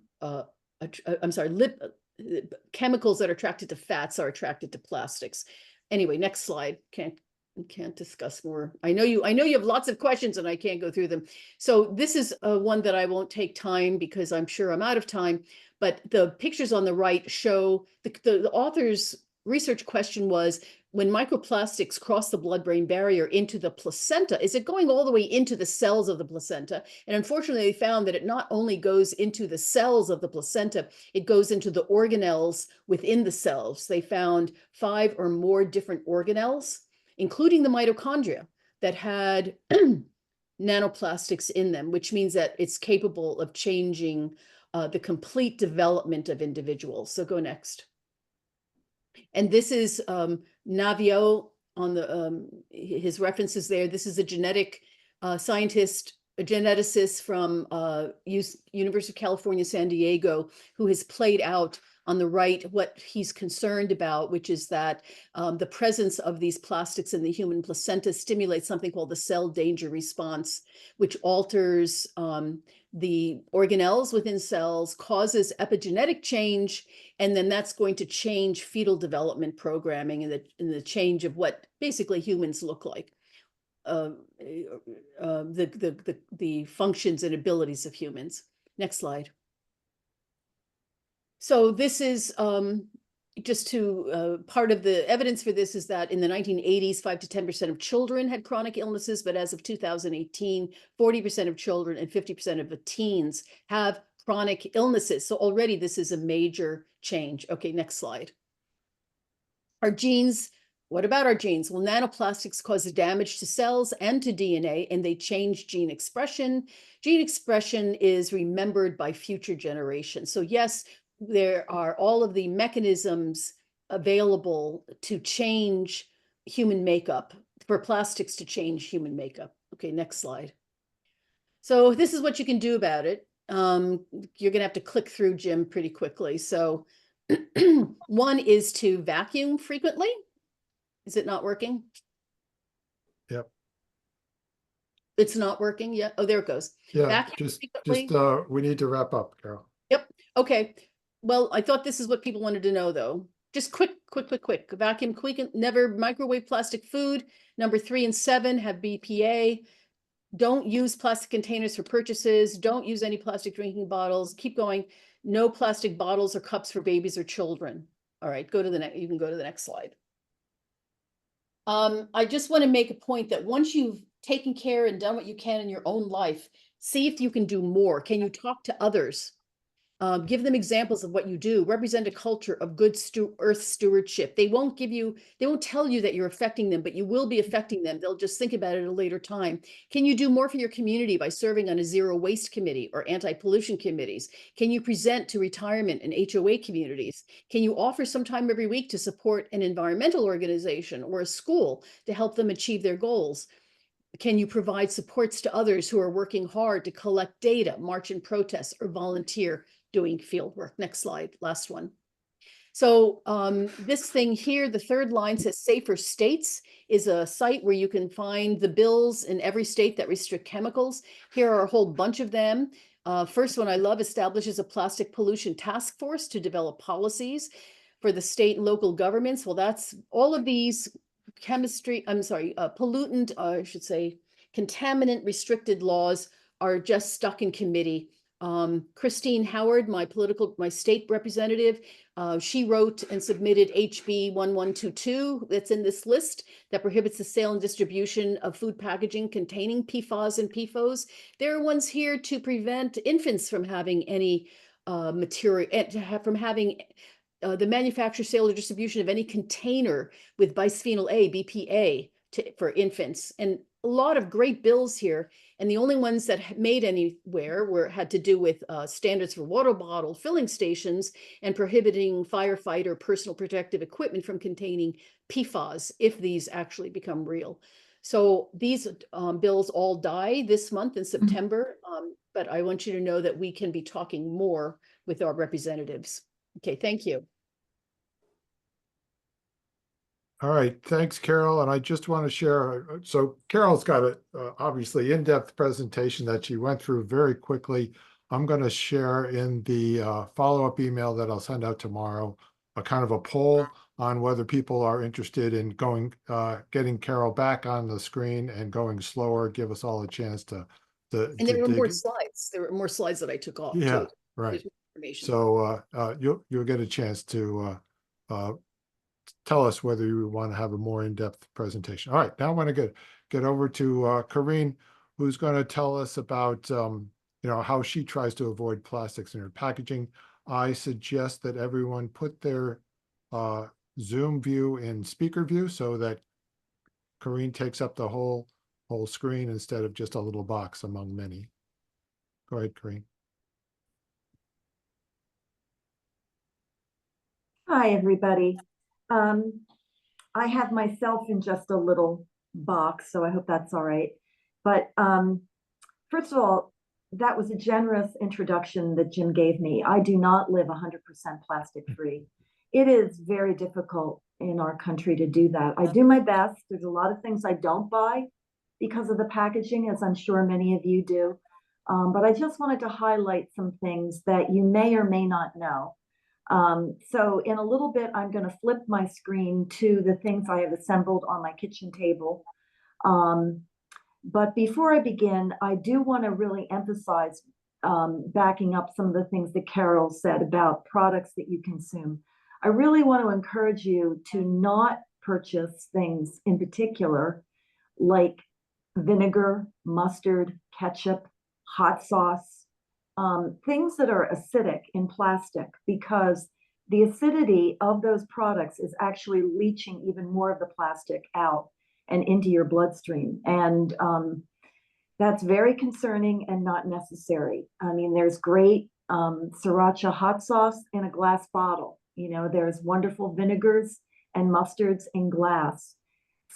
chemicals that are attracted to fats are attracted to plastics. Anyway, next slide. Can't discuss more. I know you have lots of questions and I can't go through them. So this is one that I won't take time because I'm sure I'm out of time, but the pictures on the right show the author's research question was, when microplastics cross the blood-brain barrier into the placenta, is it going all the way into the cells of the placenta? And unfortunately, they found that it not only goes into the cells of the placenta, it goes into the organelles within the cells. They found 5 or more different organelles, including the mitochondria, that had nanoplastics in them, which means that it's capable of changing the complete development of individuals. So go next. And this is Navio on the his references there. This is a genetic scientist, a geneticist from University of California, San Diego, who has played out on the right what he's concerned about, which is that the presence of these plastics in the human placenta stimulates something called the cell danger response, which alters the organelles within cells, causes epigenetic change, and then that's going to change fetal development programming and the change of what basically humans look like, the functions and abilities of humans. Next slide. So this is just to part of the evidence for this is that in the 1980s, 5 to 10% of children had chronic illnesses, but as of 2018, 40% of children and 50% of the teens have chronic illnesses. So already this is a major change. Okay, next slide. Our genes, what about our genes? Well, nanoplastics cause damage to cells and to DNA, and they change gene expression. Gene expression is remembered by future generations. So yes, there are all of the mechanisms available to change human makeup, for plastics to change human makeup. Okay, next slide. So this is what you can do about it. You're gonna have to click through, Jim, pretty quickly. So one is to vacuum frequently. Is it not working? Yep. It's not working yet. Oh, there it goes. Yeah, Vacuum just, frequently. we need to wrap up, Carol. Yep. Okay. Well, I thought this is what people wanted to know, though. Just quick. Vacuum quick, never microwave plastic food. Number 3 and 7 have BPA. Don't use plastic containers for purchases. Don't use any plastic drinking bottles. Keep going. No plastic bottles or cups for babies or children. All right, go to the next. You can go to the next slide. I just want to make a point that once you've taken care and done what you can in your own life, see if you can do more. Can you talk to others? Give them examples of what you do. Represent a culture of good earth stewardship. They won't tell you that you're affecting them, but you will be affecting them. They'll just think about it at a later time. Can you do more for your community by serving on a zero waste committee or anti-pollution committees? Can you present to retirement and HOA communities? Can you offer some time every week to support an environmental organization or a school to help them achieve their goals? Can you provide supports to others who are working hard to collect data, march in protest, or volunteer doing field work? Next slide, last one. So this thing here, the third line says Safer States is a site where you can find the bills in every state that restrict chemicals. Here are a whole bunch of them. First one I love, establishes a plastic pollution task force to develop policies for the state and local governments. Well, that's all of these pollutant, I should say, contaminant restricted laws are just stuck in committee. Christine Howard, my state representative, she wrote and submitted HB 1122 that's in this list that prohibits the sale and distribution of food packaging containing PFAS and PFOs. There are ones here to prevent infants from having any material, from having the manufacture, sale, or distribution of any container with bisphenol A, BPA, for infants. And a lot of great bills here. And the only ones that made anywhere had to do with standards for water bottle filling stations and prohibiting firefighter personal protective equipment from containing PFAS if these actually become real. So these bills all die this month in September. But I want you to know that we can be talking more with our representatives. Okay, thank you. All right, thanks, Carol. And I just want to share, so Carol's got a obviously in-depth presentation that she went through very quickly. I'm going to share in the follow-up email that I'll send out tomorrow, a kind of a poll on whether people are interested in getting Carol back on the screen and going slower, give us all a chance to and there were more slides. There were more slides that I took off. Yeah, too. right. Information. So you'll get a chance to tell us whether you want to have a more in-depth presentation. All right, now I want to get over to Corinne, who's going to tell us about how she tries to avoid plastics in her packaging. I suggest that everyone put their Zoom view in speaker view so that Corinne takes up the whole screen instead of just a little box among many. Go ahead, Corinne. Hi, everybody. I have myself in just a little box, so I hope that's all right. But first of all, that was a generous introduction that Jim gave me. I do not live 100% plastic free. It is very difficult in our country to do that. I do my best. There's a lot of things I don't buy because of the packaging, as I'm sure many of you do. But I just wanted to highlight some things that you may or may not know. So in a little bit, I'm going to flip my screen to the things I have assembled on my kitchen table. But before I begin, I do want to really emphasize backing up some of the things that Carol said about products that you consume. I really want to encourage you to not purchase things in particular like vinegar, mustard, ketchup, hot sauce, things that are acidic in plastic, because the acidity of those products is actually leaching even more of the plastic out and into your bloodstream. And that's very concerning and not necessary. I mean, there's great sriracha hot sauce in a glass bottle. There's wonderful vinegars and mustards in glass.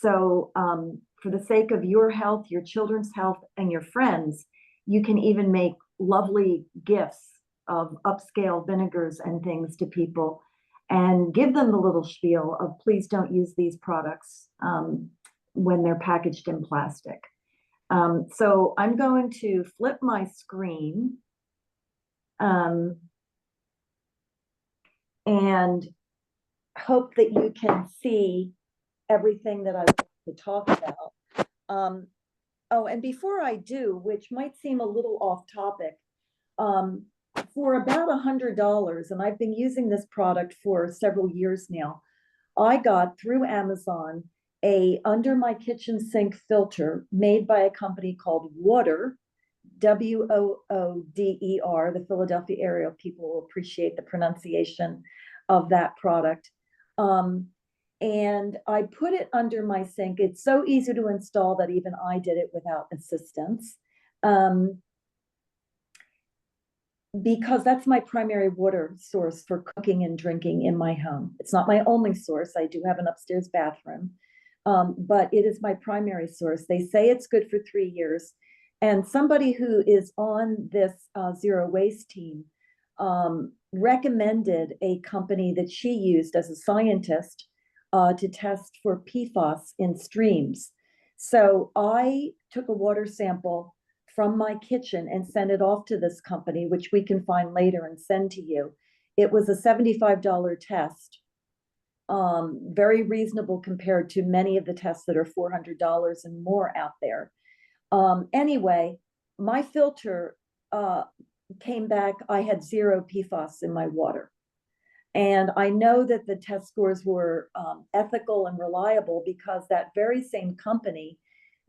So for the sake of your health, your children's health, and your friends, you can even make lovely gifts of upscale vinegars and things to people and give them the little spiel of please don't use these products when they're packaged in plastic. So I'm going to flip my screen and hope that you can see everything that I want to talk about. Oh, and before I do, which might seem a little off topic, for about $100, and I've been using this product for several years now, I got through Amazon a under my kitchen sink filter made by a company called Wooder, Wooder. The Philadelphia area people will appreciate the pronunciation of that product. And I put it under my sink. It's so easy to install that even I did it without assistance. Because that's my primary water source for cooking and drinking in my home. It's not my only source. I do have an upstairs bathroom, but it is my primary source. They say it's good for 3 years. And somebody who is on this zero waste team recommended a company that she used as a scientist to test for PFAS in streams. So I took a water sample from my kitchen and sent it off to this company, which we can find later and send to you. It was a $75 test, very reasonable compared to many of the tests that are $400 and more out there. Anyway, my filter came back, I had 0 PFAS in my water. And I know that the test scores were ethical and reliable because that very same company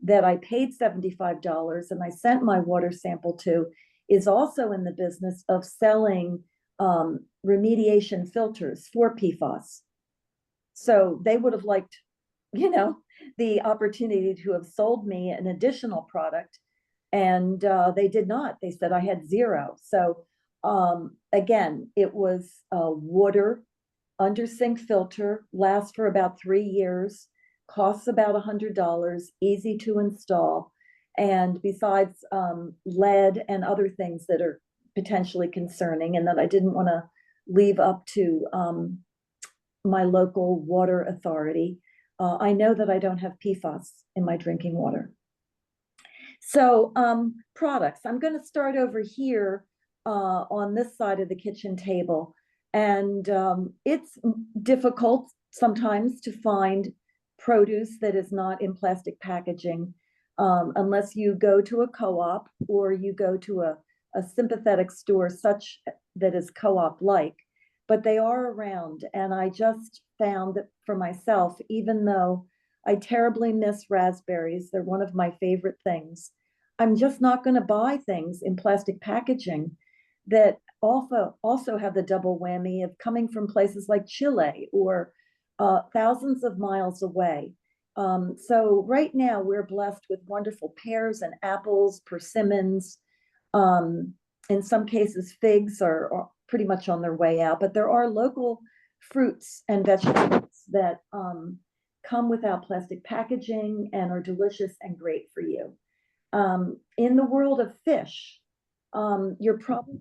that I paid $75 and I sent my water sample to is also in the business of selling remediation filters for PFAS. So they would have liked, you know, the opportunity to have sold me an additional product, and they did not. They said I had 0. So again, it was a water under sink filter, lasts for about 3 years, costs about $100, easy to install. And besides lead and other things that are potentially concerning and that I didn't want to leave up to my local water authority, I know that I don't have PFAS in my drinking water. So products, I'm going to start over here on this side of the kitchen table. And it's difficult sometimes to find produce that is not in plastic packaging unless you go to a co-op or you go to a sympathetic store such that is co-op-like, but they are around. And I just found that for myself, even though I terribly miss raspberries, they're one of my favorite things, I'm just not going to buy things in plastic packaging that also have the double whammy of coming from places like Chile or thousands of miles away. So right now we're blessed with wonderful pears and apples, persimmons. In some cases, figs are pretty much on their way out, but there are local fruits and vegetables that come without plastic packaging and are delicious and great for you. In the world of fish, you're probably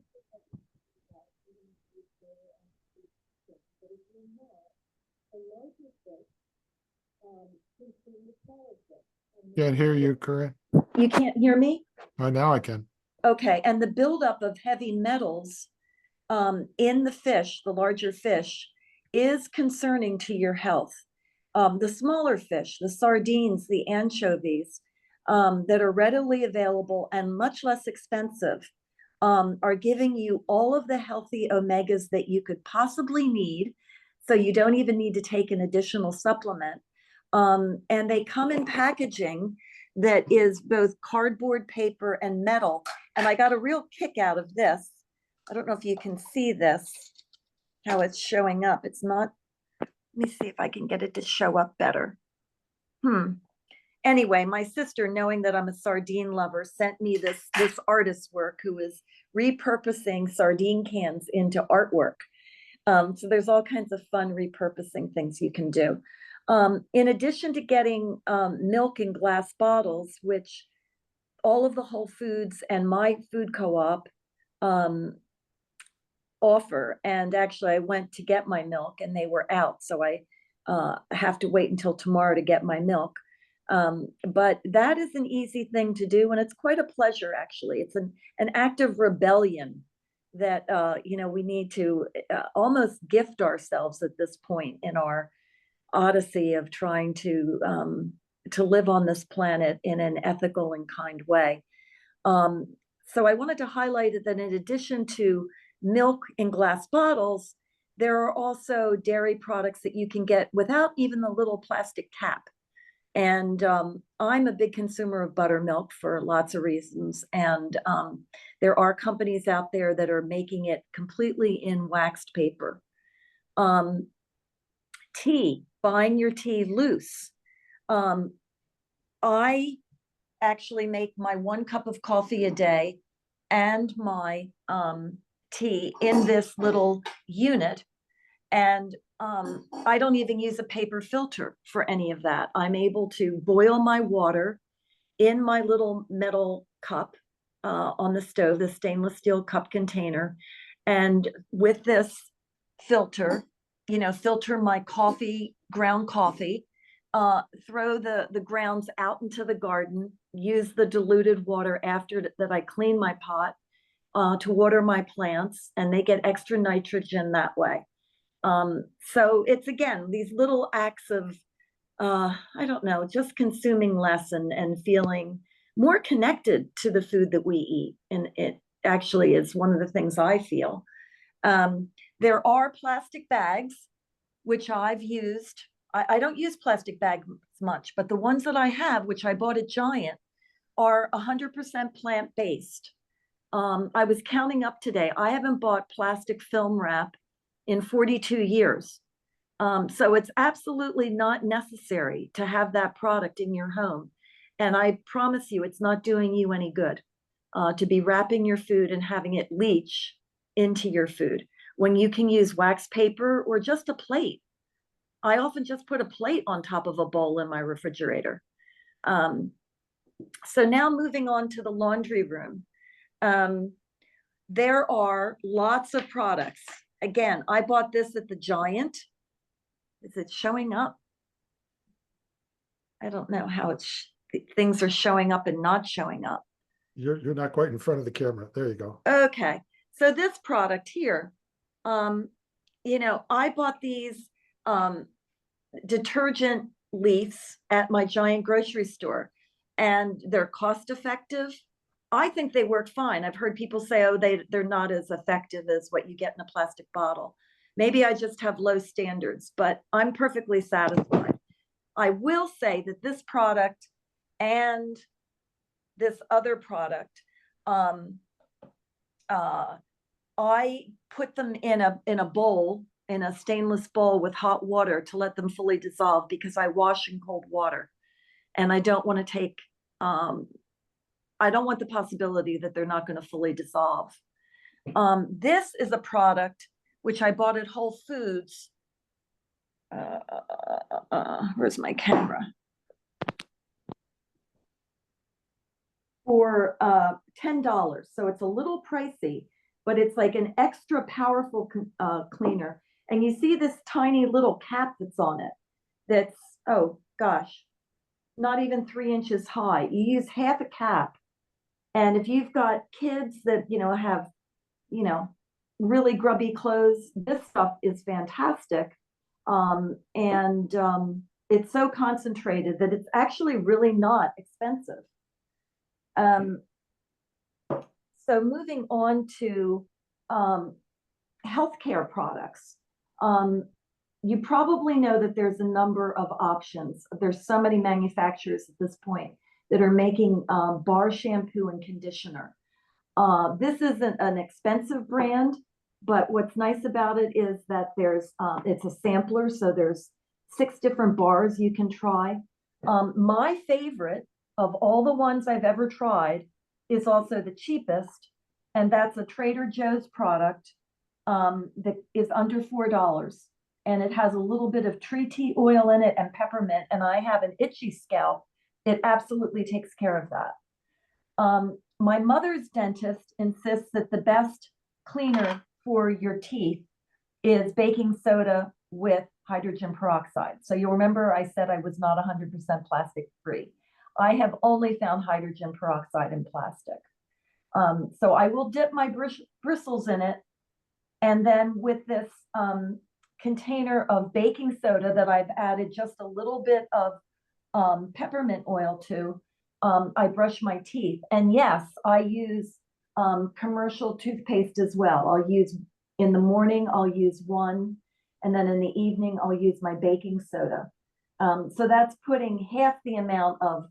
Can't hear you, Corinne. You can't hear me? Oh, now I can. Okay, and the buildup of heavy metals in the fish, the larger fish, is concerning to your health. The smaller fish, the sardines, the anchovies, that are readily available and much less expensive, are giving you all of the healthy omegas that you could possibly need, so you don't even need to take an additional supplement. And they come in packaging that is both cardboard, paper, and metal. And I got a real kick out of this. I don't know if you can see this, how it's showing up. It's not, let me see if I can get it to show up better. Anyway, my sister, knowing that I'm a sardine lover, sent me this artist's work who is repurposing sardine cans into artwork. So there's all kinds of fun repurposing things you can do. In addition to getting milk in glass bottles, which all of the Whole Foods and my food co-op offer, and actually I went to get my milk and they were out, so I have to wait until tomorrow to get my milk. But that is an easy thing to do, and it's quite a pleasure, actually. It's an act of rebellion that we need to almost gift ourselves at this point in our odyssey of trying to live on this planet in an ethical and kind way. So I wanted to highlight that in addition to milk in glass bottles, there are also dairy products that you can get without even the little plastic cap. And I'm a big consumer of buttermilk for lots of reasons. And there are companies out there that are making it completely in waxed paper. Tea, buying your tea loose. I actually make my 1 cup of coffee a day and my tea in this little unit. And I don't even use a paper filter for any of that. I'm able to boil my water in my little metal cup on the stove, the stainless steel cup container. And with this filter, filter my coffee, ground coffee, throw the grounds out into the garden, use the diluted water after that I clean my pot to water my plants, and they get extra nitrogen that way. So it's, again, these little acts of, I don't know, just consuming less and feeling more connected to the food that we eat. And it actually is one of the things I feel. There are plastic bags, which I've used. I don't use plastic bags much, but the ones that I have, which I bought at Giant, are 100% plant-based. I was counting up today. I haven't bought plastic film wrap in 42 years. So it's absolutely not necessary to have that product in your home. And I promise you, it's not doing you any good to be wrapping your food and having it leach into your food when you can use wax paper or just a plate. I often just put a plate on top of a bowl in my refrigerator. So now moving on to the laundry room. There are lots of products. Again, I bought this at the Giant. Is it showing up? I don't know how things are showing up and not showing up. You're not quite in front of the camera. There you go. Okay. So this product here, I bought these detergent leaves at my Giant grocery store, and they're cost effective. I think they work fine. I've heard people say, oh, they're not as effective as what you get in a plastic bottle. Maybe I just have low standards, but I'm perfectly satisfied. I will say that this product and this other product, I put them in a bowl, in a stainless bowl with hot water to let them fully dissolve, because I wash in cold water, and I don't want to take, I don't want the possibility that they're not going to fully dissolve. This is a product which I bought at Whole Foods. Where's my camera? For $10. So it's a little pricey, but it's like an extra powerful cleaner. And you see this tiny little cap that's on it. That's, oh gosh, not even 3 inches high. You use half a cap. And if you've got kids that, have, really grubby clothes, this stuff is fantastic. It's so concentrated that it's actually really not expensive. So moving on to healthcare products. You probably know that there's a number of options. There's so many manufacturers at this point that are making bar shampoo and conditioner. This isn't an expensive brand, but what's nice about it is that it's a sampler, so there's 6 different bars you can try. My favorite of all the ones I've ever tried is also the cheapest, and that's a Trader Joe's product that is under $4. and it has a little bit of tree tea oil in it and peppermint, and I have an itchy scalp, it absolutely takes care of that. My mother's dentist insists that the best cleaner for your teeth is baking soda with hydrogen peroxide. So you'll remember I said I was not 100% plastic free. I have only found hydrogen peroxide in plastic. So I will dip my bristles in it. And then with this container of baking soda that I've added just a little bit of peppermint oil to, I brush my teeth. And yes, I use commercial toothpaste as well. I'll use, in the morning, I'll use one. And then in the evening, I'll use my baking soda. So that's putting half the amount of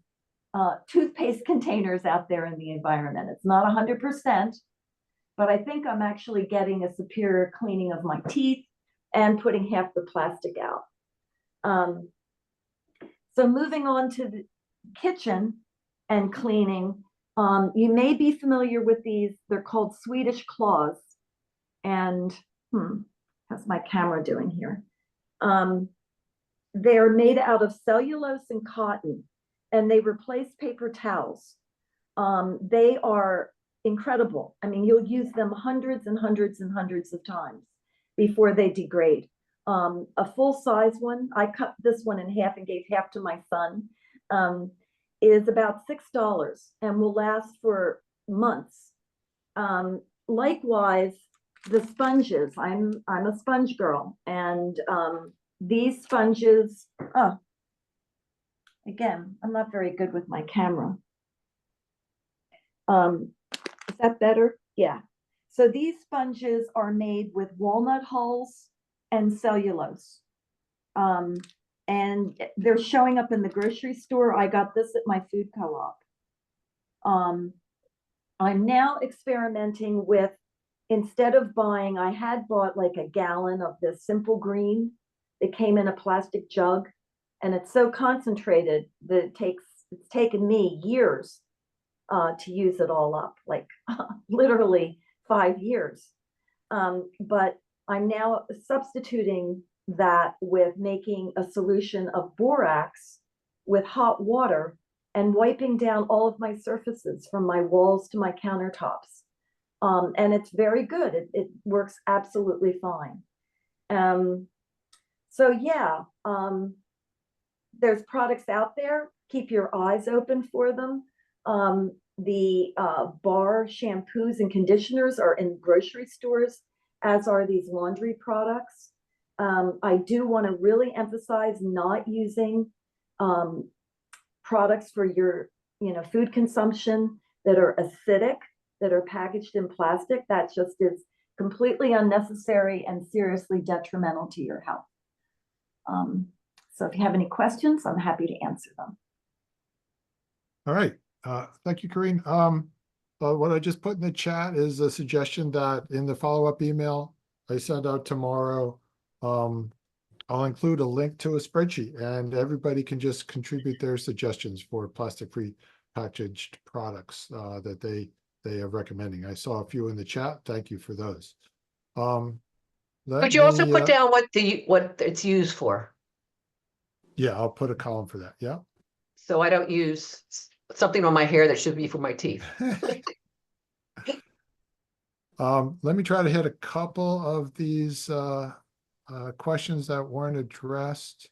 toothpaste containers out there in the environment. It's not 100%, but I think I'm actually getting a superior cleaning of my teeth and putting half the plastic out. So moving on to the kitchen and cleaning, you may be familiar with these. They're called Swedish claws. And how's my camera doing here? They're made out of cellulose and cotton, and they replace paper towels. They are incredible. I mean, you'll use them hundreds and hundreds and hundreds of times before they degrade. A full-size one, I cut this one in half and gave half to my son, is about $6 and will last for months. Likewise, the sponges, I'm a sponge girl, and these sponges, again, I'm not very good with my camera. Is that better? Yeah. So these sponges are made with walnut hulls and cellulose. And they're showing up in the grocery store. I got this at my food co-op. I'm now experimenting with, instead of buying, I had bought like a gallon of this Simple Green that came in a plastic jug, and it's so concentrated that it's taken me years to use it all up, like literally 5 years. But I'm now substituting that with making a solution of borax with hot water and wiping down all of my surfaces from my walls to my countertops. And it's very good. It works absolutely fine. So yeah, there's products out there. Keep your eyes open for them. The bar shampoos and conditioners are in grocery stores, as are these laundry products. I do want to really emphasize not using products for your food consumption that are acidic, that are packaged in plastic. That just is completely unnecessary and seriously detrimental to your health. So if you have any questions, I'm happy to answer them. All right. Thank you, Corinne. What I just put in the chat is a suggestion that in the follow-up email I send out tomorrow, I'll include a link to a spreadsheet, and everybody can just contribute their suggestions for plastic-free packaged products that they are recommending. I saw a few in the chat. Thank you for those. Could you also put down what it's used for? Yeah, I'll put a column for that. Yeah. So I don't use something on my hair that should be for my teeth. Let me try to hit a couple of these questions that weren't addressed.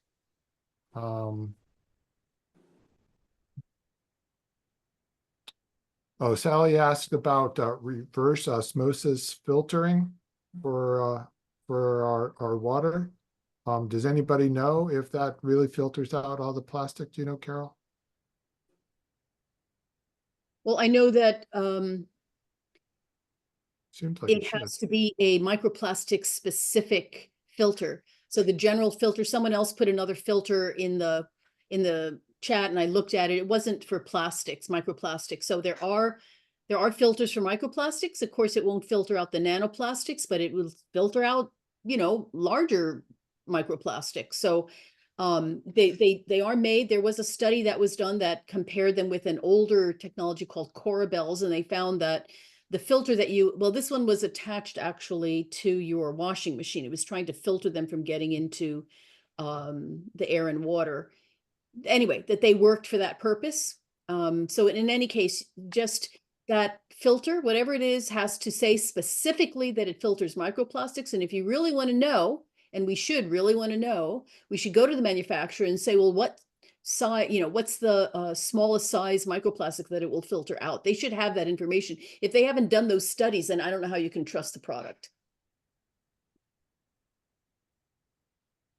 Sally asked about reverse osmosis filtering for our water. Does anybody know if that really filters out all the plastic? Do you know, Carol? Well, I know that Seems like it has to be a microplastic specific filter. So the general filter, someone else put another filter in the chat, and I looked at it. It wasn't for plastics, microplastics. So there are filters for microplastics. Of course, it won't filter out the nanoplastics, but it will filter out, larger microplastics. So they are made. There was a study that was done that compared them with an older technology called Corabels, and they found that the filter that you, well, this one was attached actually to your washing machine. It was trying to filter them from getting into the air and water. Anyway, that they worked for that purpose. So in any case, just that filter, whatever it is, has to say specifically that it filters microplastics. And if you really want to know, and we should really want to know, we should go to the manufacturer and say, well, what size, what's the smallest size microplastic that it will filter out? They should have that information. If they haven't done those studies, then I don't know how you can trust the product.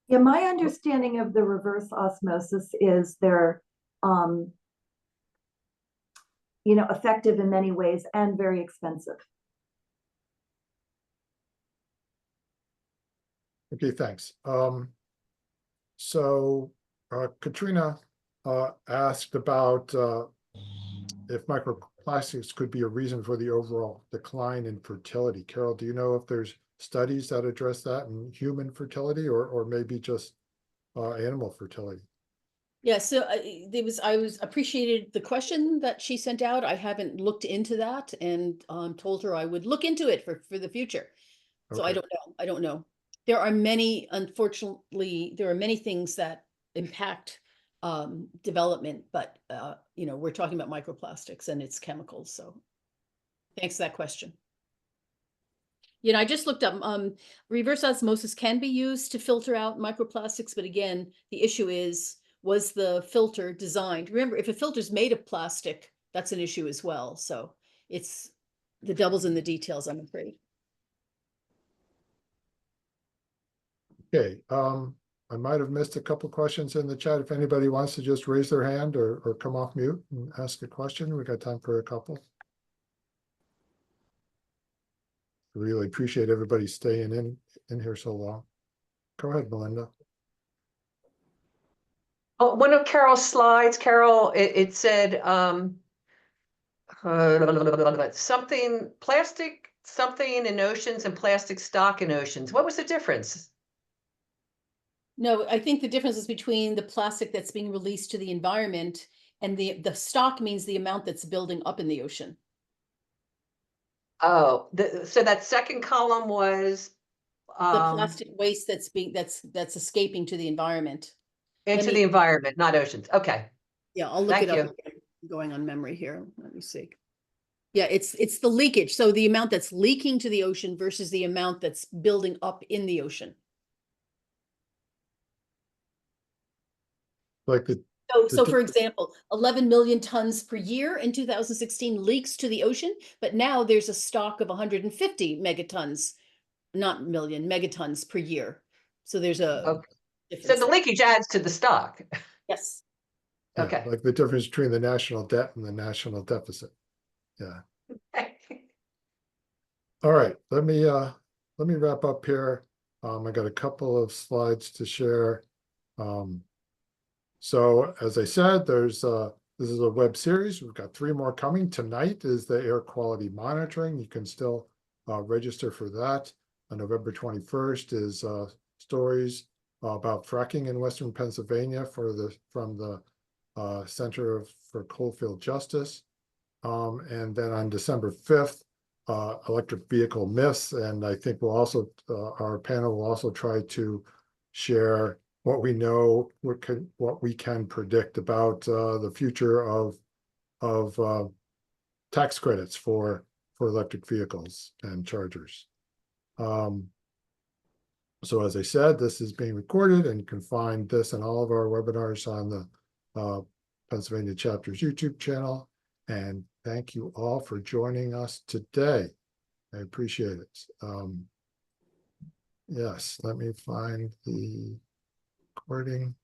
Yeah, my understanding of the reverse osmosis is they're, effective in many ways and very expensive. Okay, thanks. So Katrina asked about if microplastics could be a reason for the overall decline in fertility. Carol, do you know if there's studies that address that in human fertility or maybe just animal fertility? Yeah, so I appreciated the question that she sent out. I haven't looked into that and told her I would look into it for the future. So I Okay. don't know. I don't know. There are many, unfortunately, there are many things that impact development, but we're talking about microplastics and its chemicals. So thanks for that question. I just looked up, reverse osmosis can be used to filter out microplastics, but again, the issue is, was the filter designed? Remember, if a filter is made of plastic, that's an issue as well. So it's the devil's in the details, I'm afraid. Okay, I might have missed a couple questions in the chat. If anybody wants to just raise their hand or come off mute and ask a question, we got time for a couple. Really appreciate everybody staying in here so long. Go ahead, Melinda. Oh, one of Carol's slides, Carol, it said something plastic, something in oceans and plastic stock in oceans. What was the difference? No, I think the difference is between the plastic that's being released to the environment and the stock means the amount that's building up in the ocean. Oh, so that second column was The plastic waste that's escaping to the environment. into the environment, not oceans. Okay. Yeah, I'll look it up. I'm going on memory here. Let me see. Yeah, it's the leakage. So the amount that's leaking to the ocean versus the amount that's building up in the ocean. Like So for example, 11 million tons per year in 2016 leaks to the ocean, but now there's a stock of 150 megatons, not million, megatons per year. So there's a difference. So the leakage adds to the stock. Yes. yeah, Okay. like the difference between the national debt and the national deficit. Yeah. All right, let me wrap up here. I got a couple of slides to share. So as I said, this is a web series. We've got 3 more coming. Tonight is the air quality monitoring. You can still register for that. On November 21st is stories about fracking in Western Pennsylvania from the Center for Coalfield Justice. And then on December 5th, electric vehicle myths. And I think we'll also, our panel will also try to share what we know, what we can predict about the future of tax credits for electric vehicles and chargers. So as I said, this is being recorded, and you can find this and all of our webinars on the Pennsylvania Chapter's YouTube channel. And thank you all for joining us today. I appreciate it. Yes, let me find the recording.